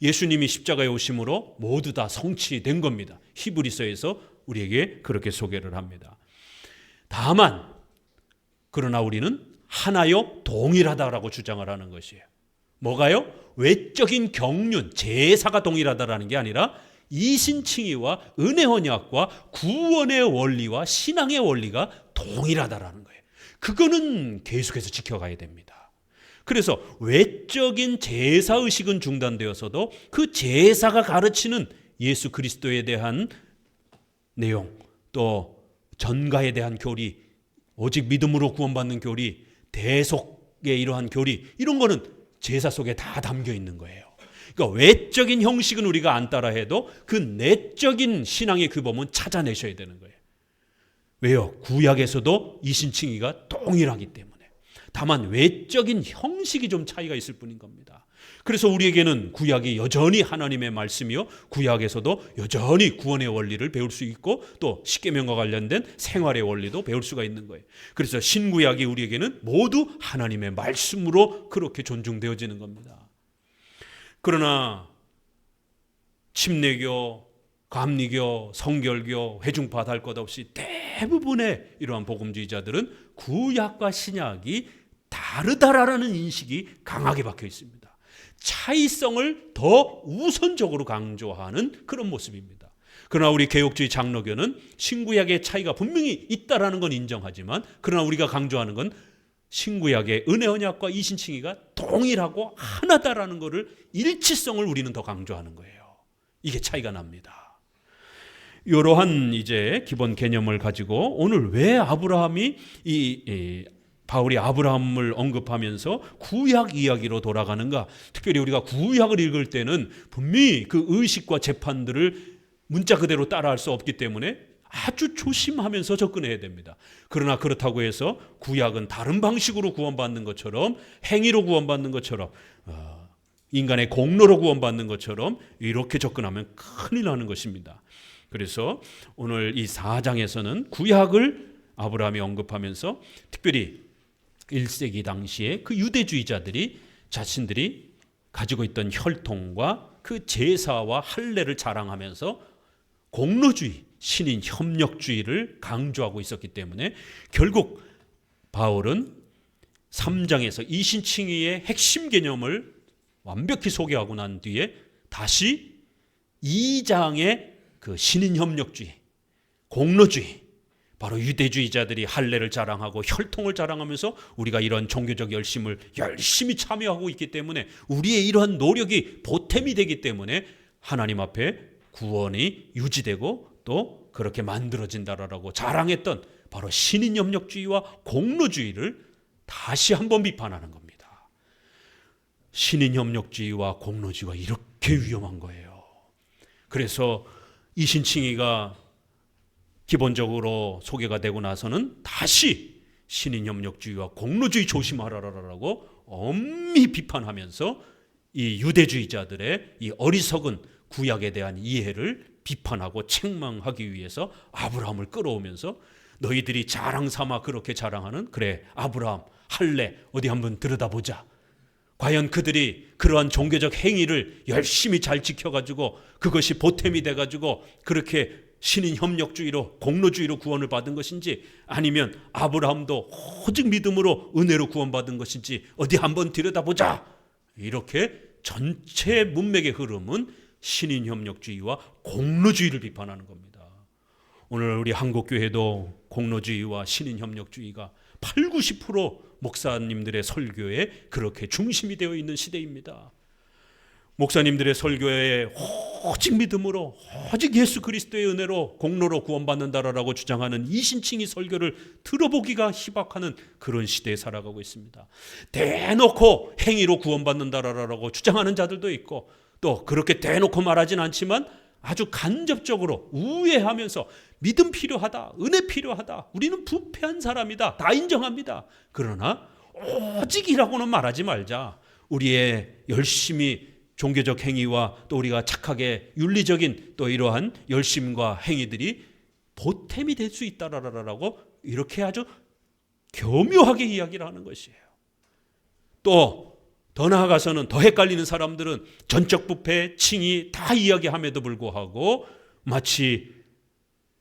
S1: 예수님이 십자가에 오심으로 모두 다 성취된 겁니다. 히브리서에서 우리에게 그렇게 소개를 합니다. 다만 그러나 우리는 하나요 동일하다라고 주장을 하는 것이에요. 뭐가요? 외적인 경륜, 제사가 동일하다라는 게 아니라 이신칭의와 은혜 언약과 구원의 원리와 신앙의 원리가 동일하다라는 거예요. 그거는 계속해서 지켜가야 됩니다. 그래서 외적인 제사의식은 중단되어서도 그 제사가 가르치는 예수 그리스도에 대한 내용, 또 전가에 대한 교리, 오직 믿음으로 구원받는 교리, 대속의 이러한 교리, 이런 거는 제사 속에 다 담겨 있는 거예요. 그러니까 외적인 형식은 우리가 안 따라해도 그 내적인 신앙의 규범은 찾아내셔야 되는 거예요. 왜요? 구약에서도 이신칭의가 동일하기 때문에. 다만 외적인 형식이 좀 차이가 있을 뿐인 겁니다. 그래서 우리에게는 구약이 여전히 하나님의 말씀이요, 구약에서도 여전히 구원의 원리를 배울 수 있고 또 십계명과 관련된 생활의 원리도 배울 수가 있는 거예요. 그래서 신구약이 우리에게는 모두 하나님의 말씀으로 그렇게 존중되어지는 겁니다. 그러나 침례교, 감리교, 성결교, 회중파 할 것 없이 대부분의 이러한 복음주의자들은 구약과 신약이 다르다라는 인식이 강하게 박혀 있습니다. 차이성을 더 우선적으로 강조하는 그런 모습입니다. 그러나 우리 개혁주의 장로교는 신구약의 차이가 분명히 있다라는 건 인정하지만, 그러나 우리가 강조하는 건 신구약의 은혜 언약과 이신칭의가 동일하고 하나다라는 것을, 일치성을 우리는 더 강조하는 거예요. 이게 차이가 납니다. 이러한 이제 기본 개념을 가지고 오늘 왜 아브라함이 바울이 아브라함을 언급하면서 구약 이야기로 돌아가는가? 특별히 우리가 구약을 읽을 때는 분명히 그 의식과 재판들을 문자 그대로 따라할 수 없기 때문에 아주 조심하면서 접근해야 됩니다. 그러나 그렇다고 해서 구약은 다른 방식으로 구원받는 것처럼, 행위로 구원받는 것처럼, 인간의 공로로 구원받는 것처럼 이렇게 접근하면 큰일 나는 것입니다. 그래서 오늘 이 4장에서는 구약을 아브라함이 언급하면서 특별히 1세기 당시에 그 유대주의자들이 자신들이 가지고 있던 혈통과 그 제사와 할례를 자랑하면서 공로주의, 신인 협력주의를 강조하고 있었기 때문에 결국 바울은 3장에서 이신칭의의 핵심 개념을 완벽히 소개하고 난 뒤에 다시 2장의 그 신인 협력주의, 공로주의, 바로 유대주의자들이 할례를 자랑하고 혈통을 자랑하면서 우리가 이런 종교적 열심을 열심히 참여하고 있기 때문에 우리의 이러한 노력이 보탬이 되기 때문에 하나님 앞에 구원이 유지되고 또 그렇게 만들어진다라고 자랑했던 바로 신인협력주의와 공로주의를 다시 한번 비판하는 겁니다. 신인협력주의와 공로주의가 이렇게 위험한 거예요. 그래서 이신칭의가 기본적으로 소개가 되고 나서는 다시 신인협력주의와 공로주의 조심하라라고 엄히 비판하면서 이 유대주의자들의 이 어리석은 구약에 대한 이해를 비판하고 책망하기 위해서 아브라함을 끌어오면서 너희들이 자랑 삼아 그렇게 자랑하는, 그래 아브라함 할례 어디 한번 들여다보자. 과연 그들이 그러한 종교적 행위를 열심히 잘 지켜가지고 그것이 보탬이 돼가지고 그렇게 신인 협력주의로 공로주의로 구원을 받은 것인지, 아니면 아브라함도 오직 믿음으로 은혜로 구원받은 것인지 어디 한번 들여다보자. 이렇게 전체 문맥의 흐름은 신인 협력주의와 공로주의를 비판하는 겁니다. 오늘 우리 한국교회도 공로주의와 신인 협력주의가 80~90% 목사님들의 설교에 그렇게 중심이 되어 있는 시대입니다. 목사님들의 설교에 오직 믿음으로, 오직 예수 그리스도의 은혜로 공로로 구원받는다라고 주장하는 이신칭의 설교를 들어보기가 희박하는 그런 시대에 살아가고 있습니다. 대놓고 행위로 구원받는다라고 주장하는 자들도 있고, 또 그렇게 대놓고 말하진 않지만 아주 간접적으로 우회하면서 믿음 필요하다, 은혜 필요하다, 우리는 부패한 사람이다, 다 인정합니다. 그러나 오직이라고는 말하지 말자. 우리의 열심히 종교적 행위와 또 우리가 착하게 윤리적인 또 이러한 열심과 행위들이 보탬이 될 수 있다라고 이렇게 아주 교묘하게 이야기를 하는 것이에요. 또 더 나아가서는 더 헷갈리는 사람들은 전적 부패, 칭의 다 이야기함에도 불구하고 마치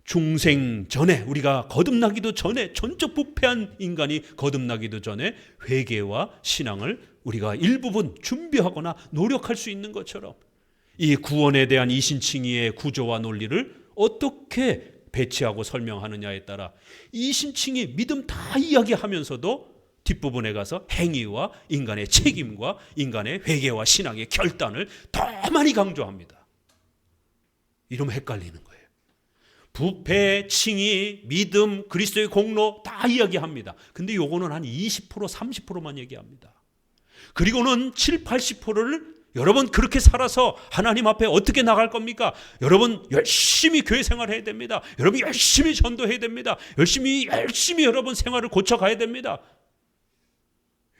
S1: 중생 전에, 우리가 거듭나기도 전에, 전적 부패한 인간이 거듭나기도 전에 회개와 신앙을 우리가 일부분 준비하거나 노력할 수 있는 것처럼 이 구원에 대한 이신칭의의 구조와 논리를 어떻게 배치하고 설명하느냐에 따라 이신칭의 믿음 다 이야기하면서도 뒷부분에 가서 행위와 인간의 책임과 인간의 회개와 신앙의 결단을 더 많이 강조합니다. 이러면 헷갈리는 거예요. 부패, 칭의, 믿음, 그리스도의 공로 다 이야기합니다. 근데 요거는 한 20%, 30%만 얘기합니다. 그리고는 7, 80%를 여러분 그렇게 살아서 하나님 앞에 어떻게 나갈 겁니까? 여러분 열심히 교회 생활해야 됩니다. 여러분 열심히 전도해야 됩니다. 열심히 여러분 생활을 고쳐가야 됩니다.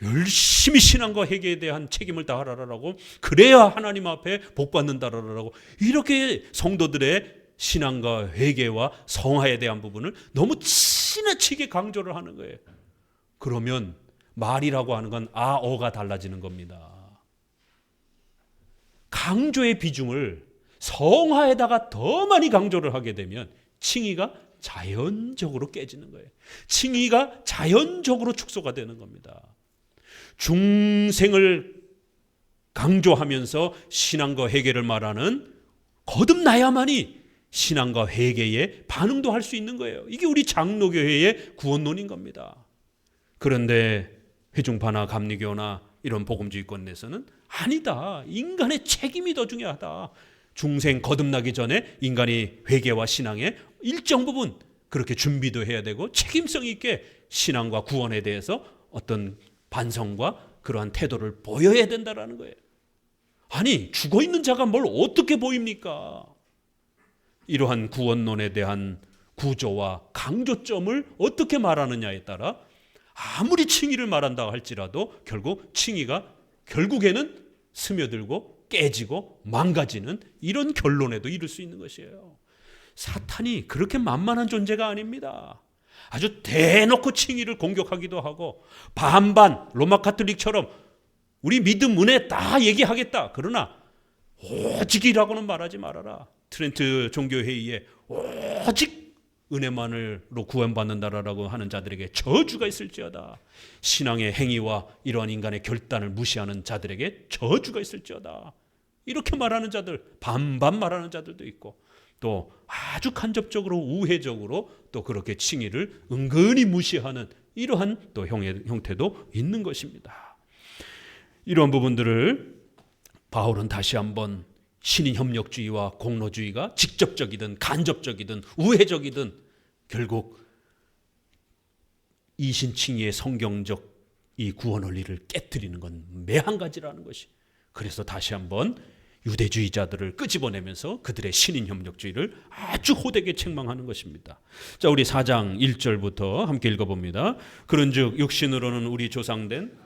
S1: 열심히 신앙과 회개에 대한 책임을 다하라라고, 그래야 하나님 앞에 복 받는다라고, 이렇게 성도들의 신앙과 회개와 성화에 대한 부분을 너무 지나치게 강조를 하는 거예요. 그러면 말이라고 하는 건 어가 달라지는 겁니다. 강조의 비중을 성화에다가 더 많이 강조를 하게 되면 칭의가 자연적으로 깨지는 거예요. 칭의가 자연적으로 축소가 되는 겁니다. 중생을 강조하면서 신앙과 회개를 말하는, 거듭나야만이 신앙과 회개에 반응도 할 수 있는 거예요. 이게 우리 장로교회의 구원론인 겁니다. 그런데 회중파나 감리교나 이런 복음주의권에서는 아니다, 인간의 책임이 더 중요하다. 중생 거듭나기 전에 인간이 회개와 신앙에 일정 부분 그렇게 준비도 해야 되고 책임성 있게 신앙과 구원에 대해서 어떤 반성과 그러한 태도를 보여야 된다라는 거예요. 아니, 죽어있는 자가 뭘 어떻게 보입니까? 이러한 구원론에 대한 구조와 강조점을 어떻게 말하느냐에 따라 아무리 칭의를 말한다 할지라도 결국 칭의가 결국에는 스며들고 깨지고 망가지는 이런 결론에도 이를 수 있는 것이에요. 사탄이 그렇게 만만한 존재가 아닙니다. 아주 대놓고 칭의를 공격하기도 하고 반반 로마 가톨릭처럼 우리 믿음 은혜 다 얘기하겠다. 그러나 오직이라고는 말하지 말아라. 트렌트 종교회의에 오직 은혜만으로 구원받는다라고 하는 자들에게 저주가 있을지어다. 신앙의 행위와 이러한 인간의 결단을 무시하는 자들에게 저주가 있을지어다. 이렇게 말하는 자들, 반반 말하는 자들도 있고, 또 아주 간접적으로 우회적으로 또 그렇게 칭의를 은근히 무시하는 이러한 또 형태도 있는 것입니다. 이런 부분들을 바울은 다시 한번 신인 협력주의와 공로주의가 직접적이든 간접적이든 우회적이든 결국 이신칭의의 성경적 이 구원 원리를 깨뜨리는 건 매한 가지라는 것이. 그래서 다시 한번 유대주의자들을 끄집어내면서 그들의 신인 협력주의를 아주 호되게 책망하는 것입니다. 자, 우리 4장 1절부터 함께 읽어봅니다. 그런즉 육신으로는 우리 조상된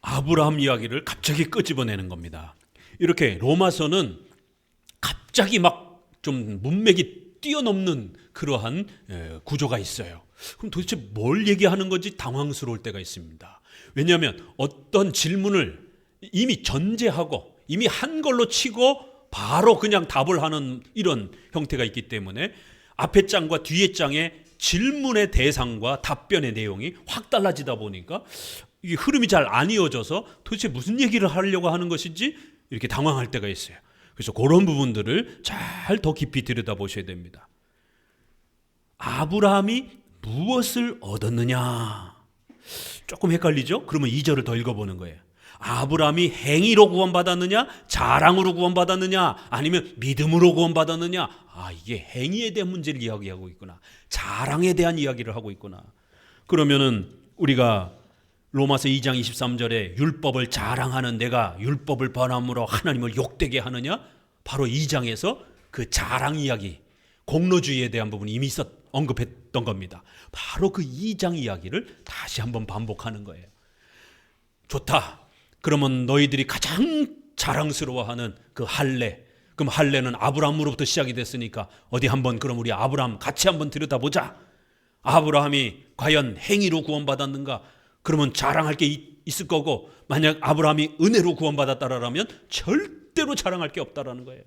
S1: 아브라함 이야기를 갑자기 끄집어내는 겁니다. 이렇게 로마서는 갑자기 막 좀 문맥이 뛰어넘는 그러한 구조가 있어요. 그럼 도대체 뭘 얘기하는 건지 당황스러울 때가 있습니다. 왜냐하면 어떤 질문을 이미 전제하고 이미 한 걸로 치고 바로 그냥 답을 하는 이런 형태가 있기 때문에 앞에 장과 뒤에 장의 질문의 대상과 답변의 내용이 확 달라지다 보니까 이게 흐름이 잘 안 이어져서 도대체 무슨 얘기를 하려고 하는 것인지 이렇게 당황할 때가 있어요. 그래서 그런 부분들을 잘 더 깊이 들여다보셔야 됩니다. 아브라함이 무엇을 얻었느냐? 조금 헷갈리죠? 그러면 2절을 더 읽어보는 거예요. 아브라함이 행위로 구원받았느냐? 자랑으로 구원받았느냐? 아니면 믿음으로 구원받았느냐? 이게 행위에 대한 문제를 이야기하고 있구나. 자랑에 대한 이야기를 하고 있구나. 그러면은 우리가 로마서 2장 23절에 율법을 자랑하는 내가 율법을 범함으로 하나님을 욕되게 하느냐? 바로 2장에서 그 자랑 이야기, 공로주의에 대한 부분이 이미 언급했던 겁니다. 바로 그 2장 이야기를 다시 한번 반복하는 거예요. 좋다. 그러면 너희들이 가장 자랑스러워하는 그 할례, 그럼 할례는 아브라함으로부터 시작이 됐으니까 어디 한번 그럼 우리 아브라함 같이 한번 들여다보자. 아브라함이 과연 행위로 구원받았는가? 그러면 자랑할 게 있을 거고, 만약 아브라함이 은혜로 구원받았다라면 절대로 자랑할 게 없다라는 거예요.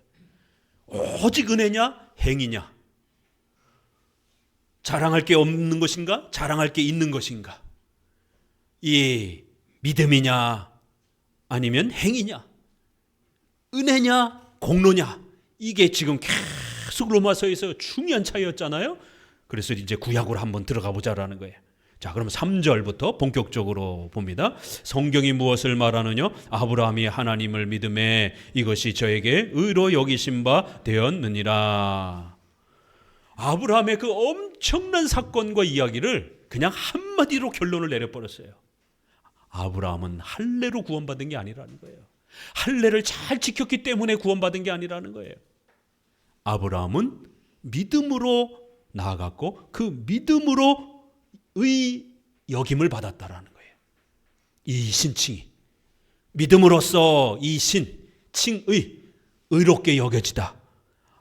S1: 오직 은혜냐 행위냐? 자랑할 게 없는 것인가? 자랑할 게 있는 것인가? 이 믿음이냐 아니면 행위냐? 은혜냐 공로냐? 이게 지금 계속 로마서에서 중요한 차이였잖아요. 그래서 이제 구약으로 한번 들어가 보자라는 거예요. 자, 그럼 3절부터 본격적으로 봅니다. 성경이 무엇을 말하느냐? 아브라함이 하나님을 믿음에 이것이 저에게 의로 여기신 바 되었느니라. 아브라함의 그 엄청난 사건과 이야기를 그냥 한마디로 결론을 내려버렸어요. 아브라함은 할례로 구원받은 게 아니라는 거예요. 할례를 잘 지켰기 때문에 구원받은 게 아니라는 거예요. 아브라함은 믿음으로 나아갔고 그 믿음으로 의 여김을 받았다라는 거예요. 이 신칭이 믿음으로써 이 칭의 의롭게 여겨지다.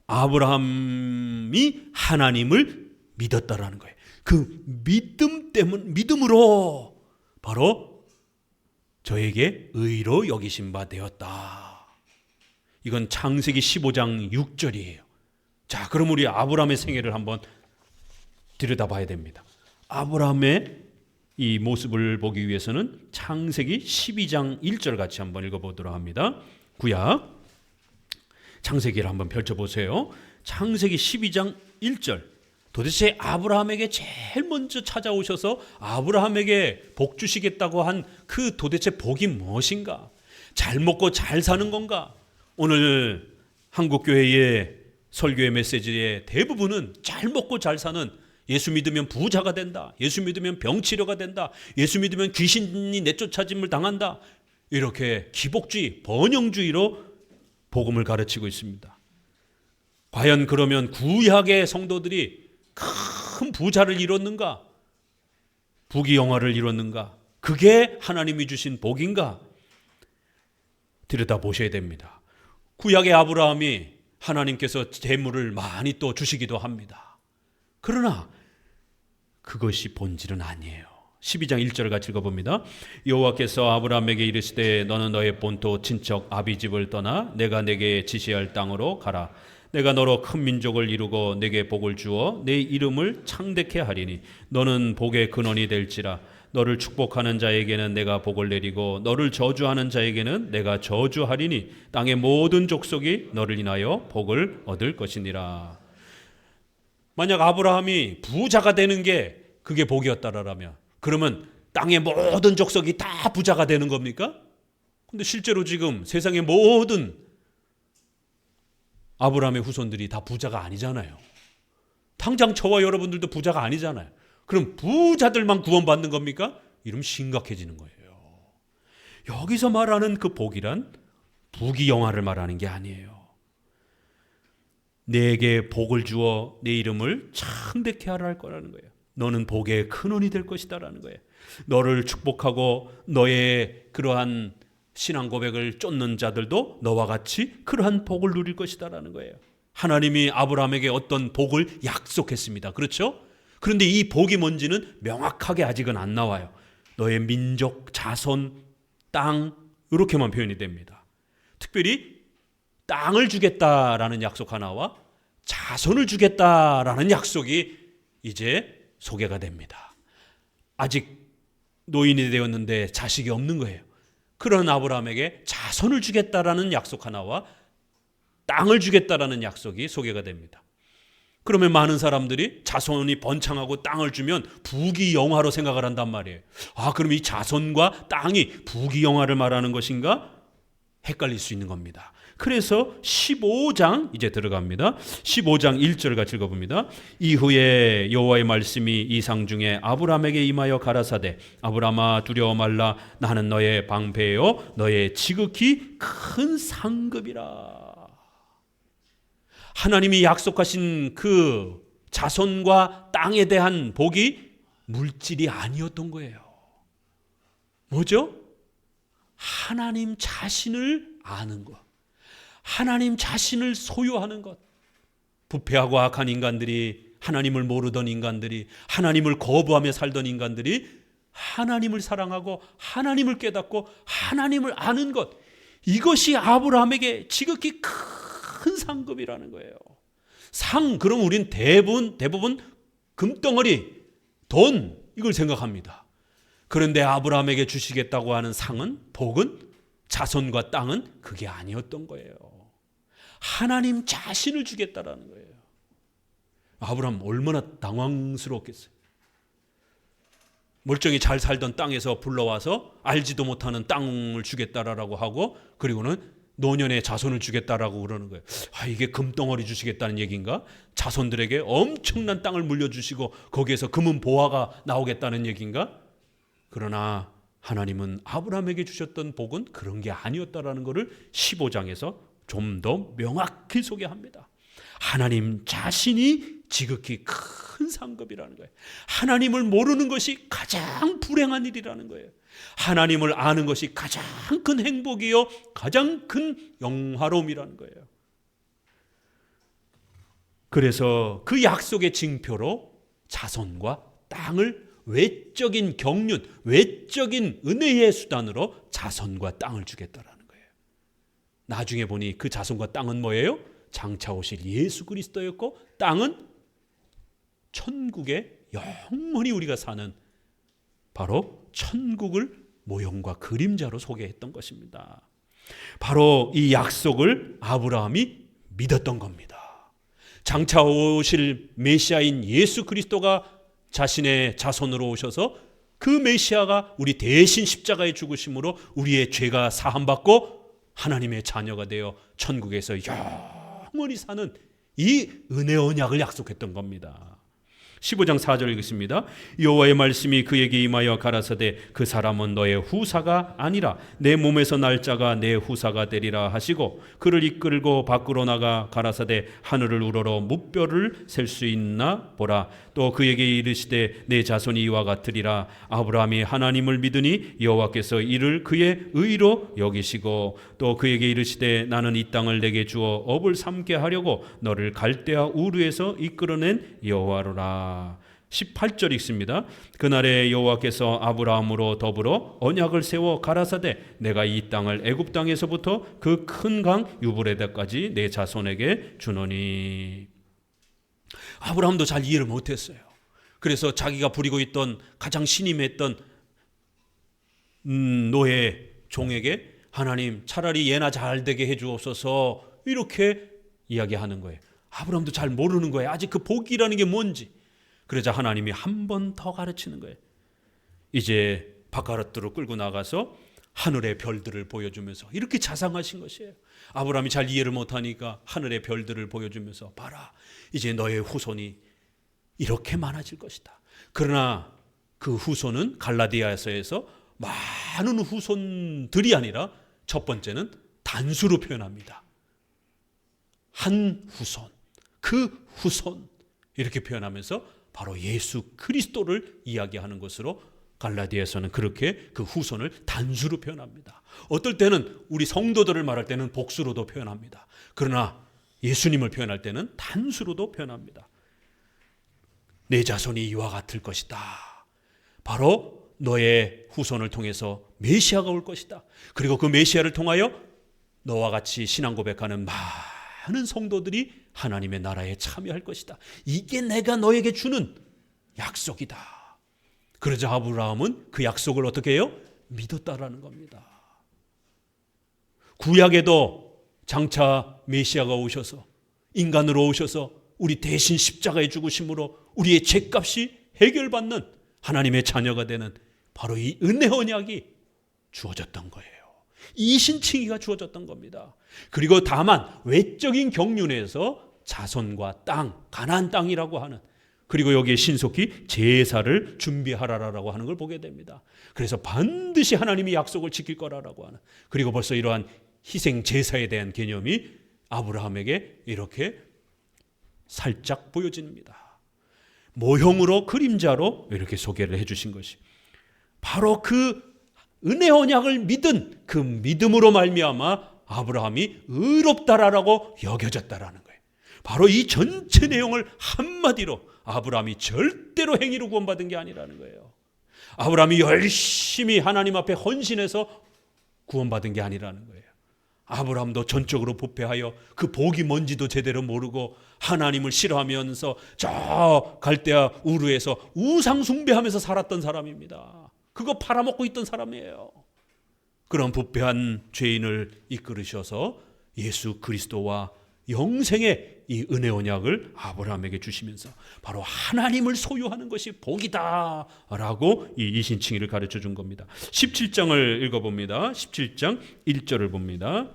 S1: 아브라함이 하나님을 믿었다라는 거예요. 그 믿음으로 바로 저에게 의로 여기신 바 되었다. 이건 창세기 15장 6절이에요. 자, 그럼 우리 아브라함의 생애를 한번 들여다봐야 됩니다. 아브라함의 이 모습을 보기 위해서는 창세기 12장 1절 같이 한번 읽어보도록 합니다. 구약 창세기를 한번 펼쳐보세요. 창세기 12장 1절. 도대체 아브라함에게 제일 먼저 찾아오셔서 아브라함에게 복 주시겠다고 한 그 도대체 복이 무엇인가? 잘 먹고 잘 사는 건가? 오늘 한국교회의 설교의 메시지의 대부분은 잘 먹고 잘 사는, 예수 믿으면 부자가 된다, 예수 믿으면 병치료가 된다, 예수 믿으면 귀신이 내쫓아짐을 당한다, 이렇게 기복주의, 번영주의로 복음을 가르치고 있습니다. 과연 그러면 구약의 성도들이 큰 부자를 이뤘는가? 부귀영화를 이뤘는가? 그게 하나님이 주신 복인가? 들여다보셔야 됩니다. 구약의 아브라함이 하나님께서 재물을 많이 또 주시기도 합니다. 그러나 그것이 본질은 아니에요. 12장 1절 같이 읽어봅니다. 여호와께서 아브라함에게 이르시되 너는 너의 본토 친척 아비집을 떠나 내가 내게 지시할 땅으로 가라. 내가 너로 큰 민족을 이루고 내게 복을 주어 내 이름을 창대케 하리니 너는 복의 근원이 될지라. 너를 축복하는 자에게는 내가 복을 내리고 너를 저주하는 자에게는 내가 저주하리니 땅의 모든 족속이 너를 인하여 복을 얻을 것이니라. 만약 아브라함이 부자가 되는 게 그게 복이었다라면 그러면 땅의 모든 족속이 다 부자가 되는 겁니까? 근데 실제로 지금 세상의 모든 아브라함의 후손들이 다 부자가 아니잖아요. 당장 저와 여러분들도 부자가 아니잖아요. 그럼 부자들만 구원받는 겁니까? 이러면 심각해지는 거예요. 여기서 말하는 그 복이란 부귀영화를 말하는 게 아니에요. 내게 복을 주어 내 이름을 창대케 하라 할 거라는 거예요. 너는 복의 근원이 될 것이다라는 거예요. 너를 축복하고 너의 그러한 신앙 고백을 쫓는 자들도 너와 같이 그러한 복을 누릴 것이다라는 거예요. 하나님이 아브라함에게 어떤 복을 약속했습니다. 그렇죠? 그런데 이 복이 뭔지는 명확하게 아직은 안 나와요. 너의 민족, 자손, 땅 이렇게만 표현이 됩니다. 특별히 땅을 주겠다라는 약속 하나와 자손을 주겠다라는 약속이 이제 소개가 됩니다. 아직 노인이 되었는데 자식이 없는 거예요. 그런 아브라함에게 자손을 주겠다라는 약속 하나와 땅을 주겠다라는 약속이 소개가 됩니다. 그러면 많은 사람들이 자손이 번창하고 땅을 주면 부귀영화로 생각을 한단 말이에요. 아, 그럼 이 자손과 땅이 부귀영화를 말하는 것인가? 헷갈릴 수 있는 겁니다. 그래서 15장 이제 들어갑니다. 15장 1절 같이 읽어봅니다. 이후에 여호와의 말씀이 이상 중에 아브라함에게 임하여 가라사대 아브라함아 두려워 말라. 나는 너의 방패요 너의 지극히 큰 상급이라. 하나님이 약속하신 그 자손과 땅에 대한 복이 물질이 아니었던 거예요. 뭐죠? 하나님 자신을 아는 것. 하나님 자신을 소유하는 것. 부패하고 악한 인간들이, 하나님을 모르던 인간들이, 하나님을 거부하며 살던 인간들이 하나님을 사랑하고 하나님을 깨닫고 하나님을 아는 것, 이것이 아브라함에게 지극히 큰 상급이라는 거예요. 그럼 우린 대부분 금덩어리, 돈, 이걸 생각합니다. 그런데 아브라함에게 주시겠다고 하는 상은, 복은, 자손과 땅은 그게 아니었던 거예요. 하나님 자신을 주겠다라는 거예요. 아브라함 얼마나 당황스러웠겠어요. 멀쩡히 잘 살던 땅에서 불러와서 알지도 못하는 땅을 주겠다라고 하고, 그리고는 노년의 자손을 주겠다라고 그러는 거예요. 이게 금덩어리 주시겠다는 얘기인가? 자손들에게 엄청난 땅을 물려주시고 거기에서 금은 보화가 나오겠다는 얘기인가? 그러나 하나님은 아브라함에게 주셨던 복은 그런 게 아니었다라는 것을 15장에서 좀 더 명확히 소개합니다. 하나님 자신이 지극히 큰 상급이라는 거예요. 하나님을 모르는 것이 가장 불행한 일이라는 거예요. 하나님을 아는 것이 가장 큰 행복이요, 가장 큰 영화로움이라는 거예요. 그래서 그 약속의 징표로 자손과 땅을 외적인 경륜, 외적인 은혜의 수단으로 자손과 땅을 주겠다라는 거예요. 나중에 보니 그 자손과 땅은 뭐예요? 장차 오실 예수 그리스도였고, 땅은 천국에 영원히 우리가 사는 바로 천국을 모형과 그림자로 소개했던 것입니다. 바로 이 약속을 아브라함이 믿었던 겁니다. 장차 오실 메시아인 예수 그리스도가 자신의 자손으로 오셔서 그 메시아가 우리 대신 십자가에 죽으심으로 우리의 죄가 사함받고 하나님의 자녀가 되어 천국에서 영원히 사는 이 은혜 언약을 약속했던 겁니다. 15장 4절 읽겠습니다. 여호와의 말씀이 그에게 임하여 가라사대 그 사람은 너의 후사가 아니라 내 몸에서 날 자가 내 후사가 되리라 하시고, 그를 이끌고 밖으로 나가 가라사대 하늘을 우러러 무뼈를 셀 수 있나 보라. 또 그에게 이르시되 내 자손이 이와 같으리라. 아브라함이 하나님을 믿으니 여호와께서 이를 그의 의로 여기시고, 또 그에게 이르시되 나는 이 땅을 내게 주어 업을 삼게 하려고 너를 갈대아 우르에서 이끌어낸 여호와로라. 18절 읽습니다. 그날에 여호와께서 아브라함으로 더불어 언약을 세워 가라사대 내가 이 땅을 애굽 땅에서부터 그 큰 강 유브레데까지 내 자손에게 주노니. 아브라함도 잘 이해를 못했어요. 그래서 자기가 부리고 있던 가장 신임했던 노예 종에게 하나님 차라리 얘나 잘 되게 해주옵소서, 이렇게 이야기하는 거예요. 아브라함도 잘 모르는 거예요. 아직 그 복이라는 게 뭔지. 그러자 하나님이 한 번 더 가르치는 거예요. 이제 바깥으로 끌고 나가서 하늘의 별들을 보여주면서 이렇게 자상하신 것이에요. 아브라함이 잘 이해를 못하니까 하늘의 별들을 보여주면서 봐라, 이제 너의 후손이 이렇게 많아질 것이다. 그러나 그 후손은 갈라디아서에서 많은 후손들이 아니라 첫 번째는 단수로 표현합니다. 한 후손, 그 후손, 이렇게 표현하면서 바로 예수 그리스도를 이야기하는 것으로 갈라디아서는 그렇게 그 후손을 단수로 표현합니다. 어떨 때는 우리 성도들을 말할 때는 복수로도 표현합니다. 그러나 예수님을 표현할 때는 단수로도 표현합니다. 내 자손이 이와 같을 것이다. 바로 너의 후손을 통해서 메시아가 올 것이다. 그리고 그 메시아를 통하여 너와 같이 신앙 고백하는 많은 성도들이 하나님의 나라에 참여할 것이다. 이게 내가 너에게 주는 약속이다. 그러자 아브라함은 그 약속을 어떻게 해요? 믿었다라는 겁니다. 구약에도 장차 메시아가 오셔서 인간으로 오셔서 우리 대신 십자가에 죽으심으로 우리의 죄값이 해결받는 하나님의 자녀가 되는 바로 이 은혜 언약이 주어졌던 거예요. 이 신칭의가 주어졌던 겁니다. 그리고 다만 외적인 경륜에서 자손과 땅, 가나안 땅이라고 하는, 그리고 여기에 신속히 제사를 준비하라라고 하는 걸 보게 됩니다. 그래서 반드시 하나님이 약속을 지킬 거라라고 하는, 그리고 벌써 이러한 희생 제사에 대한 개념이 아브라함에게 이렇게 살짝 보여집니다. 모형으로, 그림자로 이렇게 소개를 해주신 것이 바로 그 은혜 언약을 믿은 그 믿음으로 말미암아 아브라함이 의롭다라고 여겨졌다라는 거예요. 바로 이 전체 내용을 한마디로 아브라함이 절대로 행위로 구원받은 게 아니라는 거예요. 아브라함이 열심히 하나님 앞에 헌신해서 구원받은 게 아니라는 거예요. 아브라함도 전적으로 부패하여 그 복이 뭔지도 제대로 모르고 하나님을 싫어하면서 저 갈대아 우르에서 우상 숭배하면서 살았던 사람입니다. 그거 팔아먹고 있던 사람이에요. 그런 부패한 죄인을 이끌으셔서 예수 그리스도와 영생의 이 은혜 언약을 아브라함에게 주시면서 바로 하나님을 소유하는 것이 복이다라고 이 이신칭의를 가르쳐 준 겁니다. 17장을 읽어봅니다. 17장 1절을 봅니다.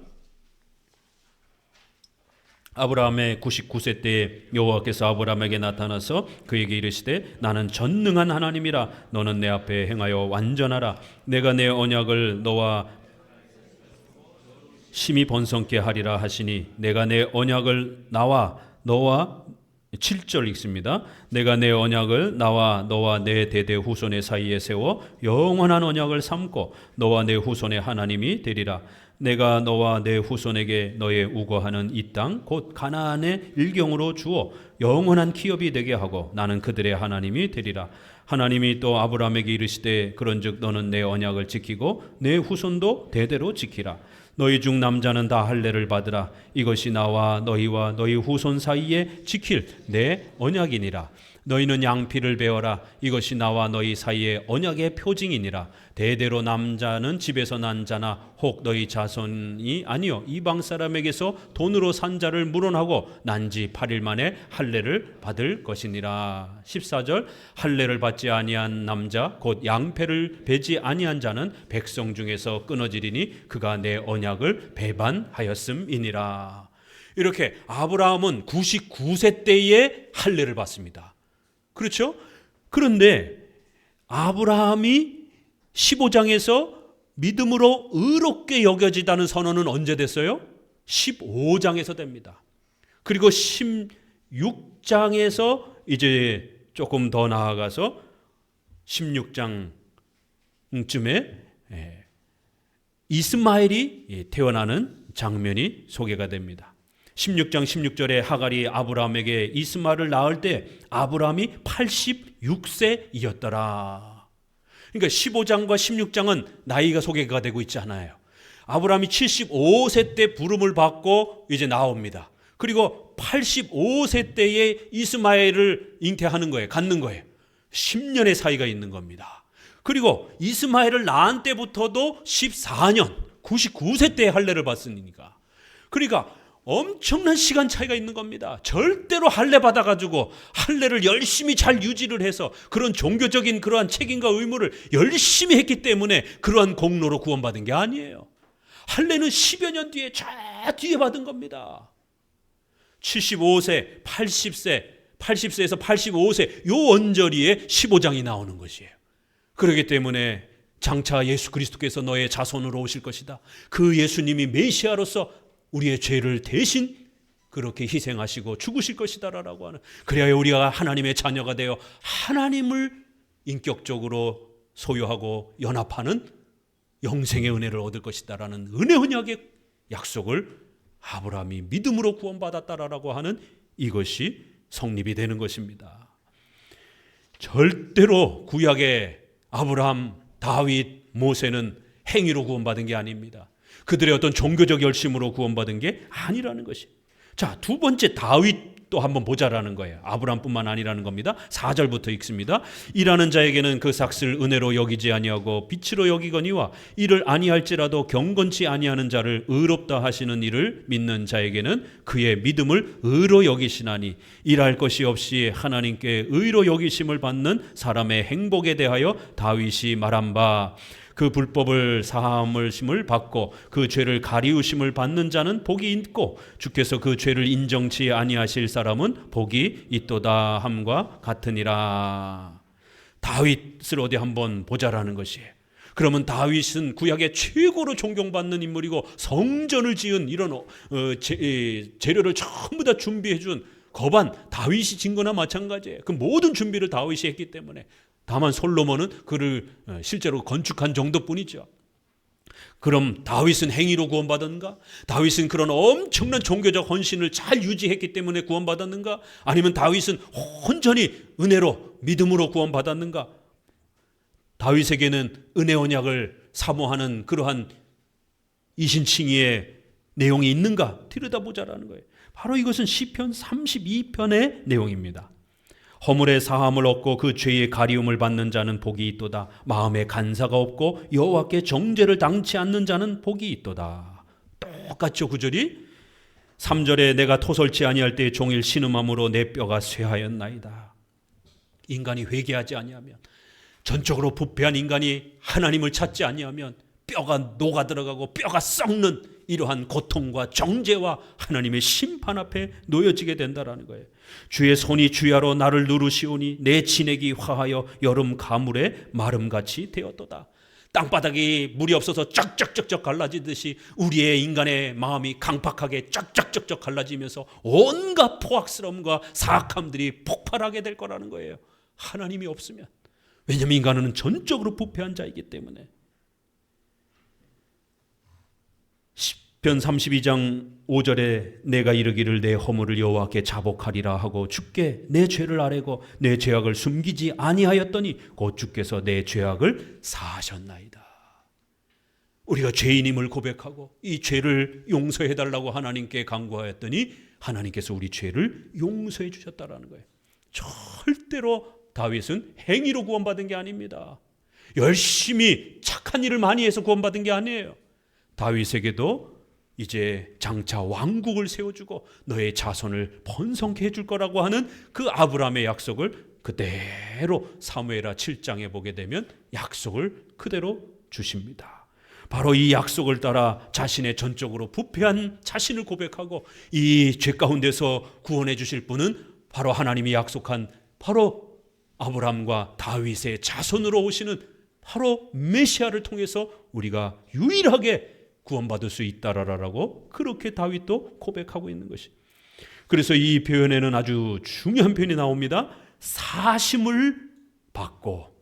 S1: 아브라함의 99세 때에 여호와께서 아브라함에게 나타나서 그에게 이르시되 나는 전능한 하나님이라 너는 내 앞에 행하여 완전하라. 내가 내 언약을 너와 심히 번성케 하리라 하시니 내가 내 언약을 나와 너와 7절 읽습니다. 내가 내 언약을 나와 너와 내 대대 후손의 사이에 세워 영원한 언약을 삼고 너와 내 후손의 하나님이 되리라. 내가 너와 내 후손에게 너의 우거하는 이 땅 곧 가나안의 일경으로 주어 영원한 기업이 되게 하고 나는 그들의 하나님이 되리라. 하나님이 또 아브라함에게 이르시되 그런즉 너는 내 언약을 지키고 내 후손도 대대로 지키라. 너희 중 남자는 다 할례를 받으라. 이것이 나와 너희와 너희 후손 사이에 지킬 내 언약이니라. 너희는 양피를 베어라. 이것이 나와 너희 사이에 언약의 표징이니라. 대대로 남자는 집에서 난 자나 혹 너희 자손이 아니요 이방 사람에게서 돈으로 산 자를 물어나고 난지 8일 만에 할례를 받을 것이니라. 14절 할례를 받지 아니한 남자 곧 양패를 베지 아니한 자는 백성 중에서 끊어지리니 그가 내 언약을 배반하였음이니라. 이렇게 아브라함은 99세 때에 할례를 받습니다. 그렇죠? 그런데 아브라함이 15장에서 믿음으로 의롭게 여겨지다는 선언은 언제 됐어요? 15장에서 됩니다. 그리고 16장에서 이제 조금 더 나아가서 16장쯤에 이스마엘이 태어나는 장면이 소개가 됩니다. 16장 16절에 하갈이 아브라함에게 이스마엘을 낳을 때 아브라함이 86세이었더라. 그러니까 15장과 16장은 나이가 소개가 되고 있지 않아요. 아브라함이 75세 때 부름을 받고 이제 나옵니다. 그리고 85세 때에 이스마엘을 잉태하는 거예요. 갖는 거예요. 10년의 사이가 있는 겁니다. 그리고 이스마엘을 낳은 때부터도 14년, 99세 때에 할례를 받으니까. 그러니까 엄청난 시간 차이가 있는 겁니다. 절대로 할례 받아가지고 할례를 열심히 잘 유지를 해서 그런 종교적인 그러한 책임과 의무를 열심히 했기 때문에 그러한 공로로 구원받은 게 아니에요. 할례는 10여 년 뒤에 저 뒤에 받은 겁니다. 75세, 80세에서 85세 요 언저리에 15장이 나오는 것이에요. 그렇기 때문에 장차 예수 그리스도께서 너의 자손으로 오실 것이다. 그 예수님이 메시아로서 우리의 죄를 대신 그렇게 희생하시고 죽으실 것이다라고 하는, 그래야 우리가 하나님의 자녀가 되어 하나님을 인격적으로 소유하고 연합하는 영생의 은혜를 얻을 것이다라는 은혜 언약의 약속을 아브라함이 믿음으로 구원받았다라고 하는 이것이 성립이 되는 것입니다. 절대로 구약의 아브라함, 다윗, 모세는 행위로 구원받은 게 아닙니다. 그들의 어떤 종교적 열심으로 구원받은 게 아니라는 것이. 자, 두 번째 다윗도 한번 보자라는 거예요. 아브라함뿐만 아니라는 겁니다. 4절부터 읽습니다. 일하는 자에게는 그 삭슬 은혜로 여기지 아니하고 빛으로 여기거니와 이를 아니할지라도 경건치 아니하는 자를 의롭다 하시는 이를 믿는 자에게는 그의 믿음을 의로 여기시나니 일할 것이 없이 하나님께 의로 여기심을 받는 사람의 행복에 대하여 다윗이 말한 바 그 불법을 사함을 받고 그 죄를 가리우심을 받는 자는 복이 있고 주께서 그 죄를 인정치 아니하실 사람은 복이 있도다 함과 같으니라. 다윗을 어디 한번 보자라는 것이에요. 그러면 다윗은 구약의 최고로 존경받는 인물이고 성전을 지은 이런 재료를 전부 다 준비해 준 거반 다윗이 진 거나 마찬가지예요. 그 모든 준비를 다윗이 했기 때문에. 다만 솔로몬은 그를 실제로 건축한 정도뿐이죠. 그럼 다윗은 행위로 구원받았는가? 다윗은 그런 엄청난 종교적 헌신을 잘 유지했기 때문에 구원받았는가? 아니면 다윗은 온전히 은혜로 믿음으로 구원받았는가? 다윗에게는 은혜 언약을 사모하는 그러한 이신칭의의 내용이 있는가? 들여다보자라는 거예요. 바로 이것은 시편 32편의 내용입니다. 허물의 사함을 얻고 그 죄의 가리움을 받는 자는 복이 있도다. 마음에 간사가 없고 여호와께 정죄를 당치 않는 자는 복이 있도다. 똑같죠, 구절이? 3절에 내가 토설치 아니할 때에 종일 신음함으로 내 뼈가 쇠하였나이다. 인간이 회개하지 아니하면, 전적으로 부패한 인간이 하나님을 찾지 아니하면 뼈가 녹아 들어가고 뼈가 썩는 이러한 고통과 정죄와 하나님의 심판 앞에 놓여지게 된다라는 거예요. 주의 손이 주야로 나를 누르시오니 내 진액이 화하여 여름 가물에 마름같이 되었도다. 땅바닥이 물이 없어서 쩍쩍쩍쩍 갈라지듯이 우리의 인간의 마음이 강팍하게 쩍쩍쩍쩍 갈라지면서 온갖 포악스러움과 사악함들이 폭발하게 될 거라는 거예요. 하나님이 없으면. 왜냐하면 인간은 전적으로 부패한 자이기 때문에. 시편 32장 5절에 내가 이르기를 내 허물을 여호와께 자복하리라 하고 주께 내 죄를 아뢰고 내 죄악을 숨기지 아니하였더니 곧 주께서 내 죄악을 사하셨나이다. 우리가 죄인임을 고백하고 이 죄를 용서해달라고 하나님께 간구하였더니 하나님께서 우리 죄를 용서해 주셨다라는 거예요. 절대로 다윗은 행위로 구원받은 게 아닙니다. 열심히 착한 일을 많이 해서 구원받은 게 아니에요. 다윗에게도 이제 장차 왕국을 세워주고 너의 자손을 번성케 해줄 거라고 하는 그 아브라함의 약속을 그대로 사무엘하 7장에 보게 되면 약속을 그대로 주십니다. 바로 이 약속을 따라 자신의 전적으로 부패한 자신을 고백하고 이 죄 가운데서 구원해 주실 분은 바로 하나님이 약속한 바로 아브라함과 다윗의 자손으로 오시는 바로 메시아를 통해서 우리가 유일하게 구원받을 수 있다라고 그렇게 다윗도 고백하고 있는 것이. 그래서 이 표현에는 아주 중요한 표현이 나옵니다. 사심을 받고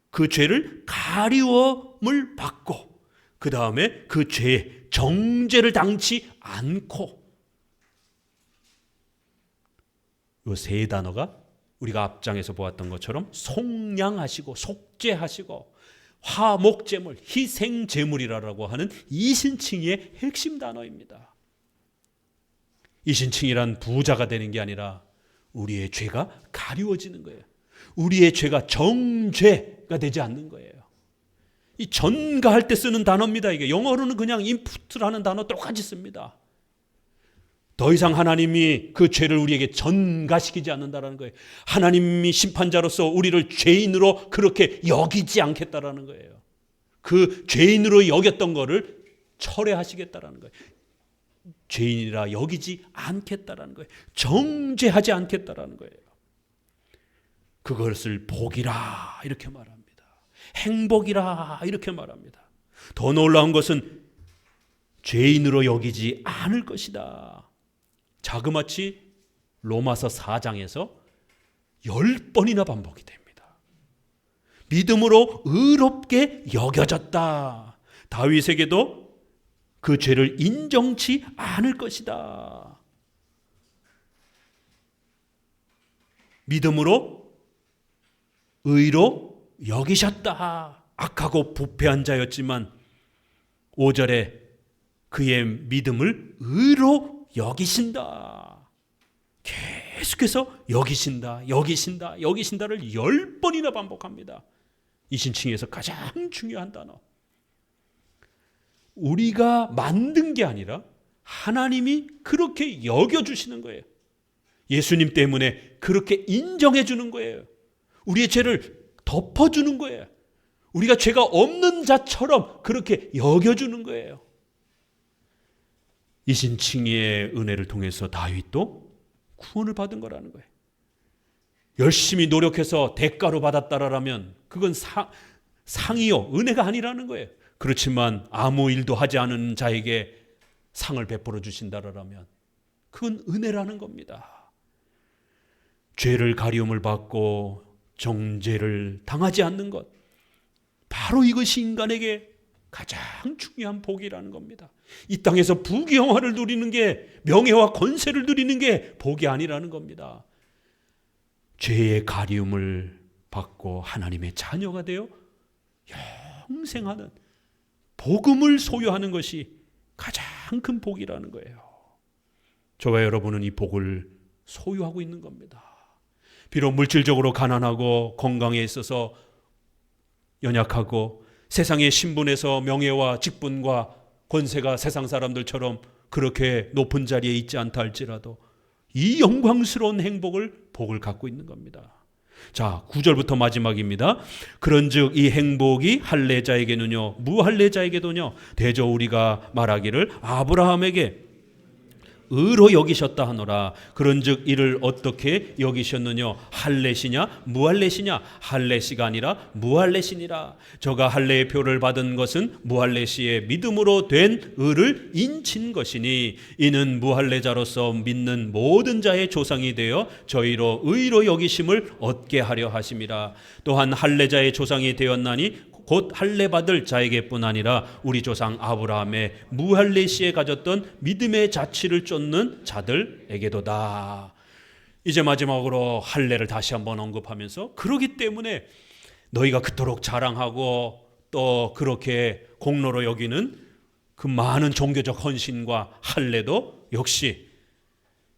S1: 그 죄를 가리움을 받고 그 다음에 그 죄의 정죄를 당치 않고, 이 세 단어가 우리가 앞장에서 보았던 것처럼 속량하시고 속죄하시고 화목제물, 희생제물이라고 하는 이신칭의의 핵심 단어입니다. 이신칭이란 부자가 되는 게 아니라 우리의 죄가 가리워지는 거예요. 우리의 죄가 정죄가 되지 않는 거예요. 이 전가할 때 쓰는 단어입니다. 이게 영어로는 그냥 인풋이라는 단어 똑같이 씁니다. 더 이상 하나님이 그 죄를 우리에게 전가시키지 않는다는 거예요. 하나님이 심판자로서 우리를 죄인으로 그렇게 여기지 않겠다라는 거예요. 그 죄인으로 여겼던 거를 철회하시겠다라는 거예요. 죄인이라 여기지 않겠다라는 거예요. 정죄하지 않겠다라는 거예요. 그것을 복이라 이렇게 말합니다. 행복이라 이렇게 말합니다. 더 놀라운 것은 죄인으로 여기지 않을 것이다. 자그마치 로마서 4장에서 10번이나 반복이 됩니다. 믿음으로 의롭게 여겨졌다. 다윗에게도 그 죄를 인정치 않을 것이다. 믿음으로 의로 여기셨다. 악하고 부패한 자였지만 5절에 그의 믿음을 의로 여기신다. 계속해서 여기신다, 여기신다, 여기신다를 10번이나 반복합니다. 이신칭에서 가장 중요한 단어. 우리가 만든 게 아니라 하나님이 그렇게 여겨주시는 거예요. 예수님 때문에 그렇게 인정해 주는 거예요. 우리의 죄를 덮어주는 거예요. 우리가 죄가 없는 자처럼 그렇게 여겨주는 거예요. 이신칭의의 은혜를 통해서 다윗도 구원을 받은 거라는 거예요. 열심히 노력해서 대가로 받았다라면 그건 상이요, 은혜가 아니라는 거예요. 그렇지만 아무 일도 하지 않은 자에게 상을 베풀어 주신다라면 그건 은혜라는 겁니다. 죄를 가리움을 받고 정죄를 당하지 않는 것, 바로 이것이 인간에게 가장 중요한 복이라는 겁니다. 이 땅에서 부귀영화를 누리는 게, 명예와 권세를 누리는 게 복이 아니라는 겁니다. 죄의 가리움을 받고 하나님의 자녀가 되어 영생하는 복음을 소유하는 것이 가장 큰 복이라는 거예요. 저와 여러분은 이 복을 소유하고 있는 겁니다. 비록 물질적으로 가난하고 건강에 있어서 연약하고 세상의 신분에서 명예와 직분과 권세가 세상 사람들처럼 그렇게 높은 자리에 있지 않다 할지라도 이 영광스러운 복을 갖고 있는 겁니다. 자, 9절부터 마지막입니다. 그런즉 이 행복이 할례자에게는요, 무할례자에게도요, 대저 우리가 말하기를 아브라함에게 의로 여기셨다 하노라. 그런즉 이를 어떻게 여기셨느냐? 할례시냐 무할례시냐? 할례시가 아니라 무할례시니라. 저가 할례의 표를 받은 것은 무할례시의 믿음으로 된 의를 인친 것이니 이는 무할례자로서 믿는 모든 자의 조상이 되어 저희로 의로 여기심을 얻게 하려 하심이라. 또한 할례자의 조상이 되었나니 곧 할례받을 자에게뿐 아니라 우리 조상 아브라함의 무할례시에 가졌던 믿음의 자취를 쫓는 자들에게도다. 이제 마지막으로 할례를 다시 한번 언급하면서, 그러기 때문에 너희가 그토록 자랑하고 또 그렇게 공로로 여기는 그 많은 종교적 헌신과 할례도 역시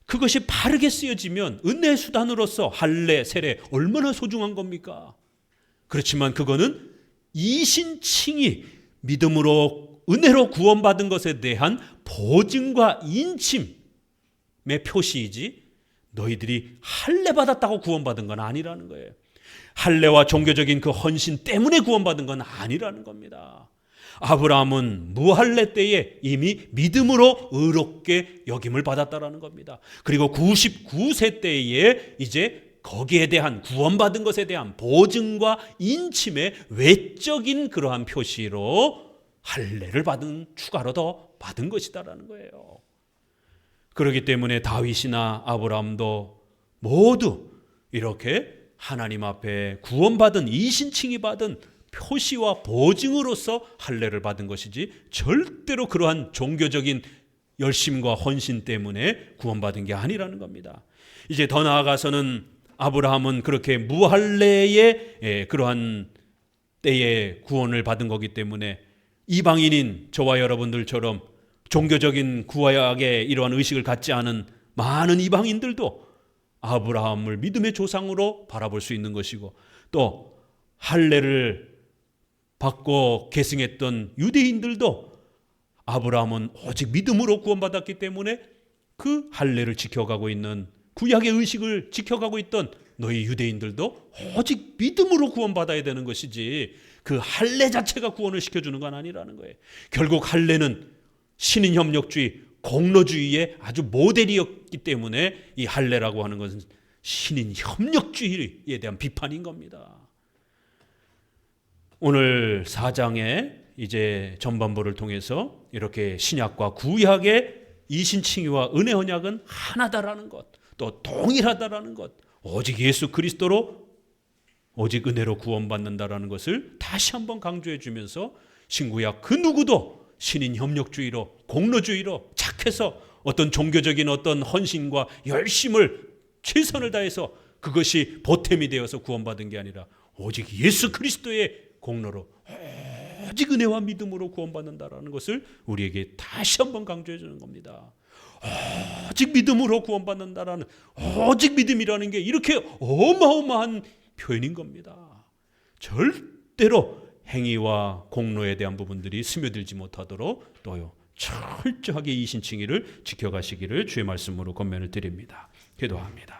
S1: 그것이 바르게 쓰여지면 은혜의 수단으로서 할례, 세례 얼마나 소중한 겁니까? 그렇지만 그거는 이신칭이 믿음으로 은혜로 구원받은 것에 대한 보증과 인침의 표시이지 너희들이 할례 받았다고 구원받은 건 아니라는 거예요. 할례와 종교적인 그 헌신 때문에 구원받은 건 아니라는 겁니다. 아브라함은 무할례 때에 이미 믿음으로 의롭게 여김을 받았다라는 겁니다. 그리고 99세 때에 이제 거기에 대한 구원받은 것에 대한 보증과 인침의 외적인 그러한 표시로 할례를 받은, 추가로 더 받은 것이다라는 거예요. 그렇기 때문에 다윗이나 아브라함도 모두 이렇게 하나님 앞에 구원받은, 이신칭이 받은 표시와 보증으로서 할례를 받은 것이지 절대로 그러한 종교적인 열심과 헌신 때문에 구원받은 게 아니라는 겁니다. 이제 더 나아가서는 아브라함은 그렇게 무할례의 그러한 때에 구원을 받은 거기 때문에 이방인인 저와 여러분들처럼 종교적인 구약의 이러한 의식을 갖지 않은 많은 이방인들도 아브라함을 믿음의 조상으로 바라볼 수 있는 것이고, 또 할례를 받고 계승했던 유대인들도 아브라함은 오직 믿음으로 구원받았기 때문에 그 할례를 지켜가고 있는, 구약의 의식을 지켜가고 있던 너희 유대인들도 오직 믿음으로 구원받아야 되는 것이지 그 할례 자체가 구원을 시켜주는 건 아니라는 거예요. 결국 할례는 신인협력주의, 공로주의의 아주 모델이었기 때문에 이 할례라고 하는 것은 신인협력주의에 대한 비판인 겁니다. 오늘 4장의 이제 전반부를 통해서 이렇게 신약과 구약의 이신칭의와 은혜 언약은 하나다라는 것, 또 동일하다라는 것, 오직 예수 그리스도로 오직 은혜로 구원받는다라는 것을 다시 한번 강조해 주면서 신구약 그 누구도 신인 협력주의로, 공로주의로 착해서 어떤 종교적인 어떤 헌신과 열심을 최선을 다해서 그것이 보탬이 되어서 구원받은 게 아니라 오직 예수 그리스도의 공로로 오직 은혜와 믿음으로 구원받는다라는 것을 우리에게 다시 한번 강조해 주는 겁니다. 오직 믿음으로 구원받는다라는, 오직 믿음이라는 게 이렇게 어마어마한 표현인 겁니다. 절대로 행위와 공로에 대한 부분들이 스며들지 못하도록 또요 철저하게 이신칭의를 지켜가시기를 주의 말씀으로 권면을 드립니다. 기도합니다.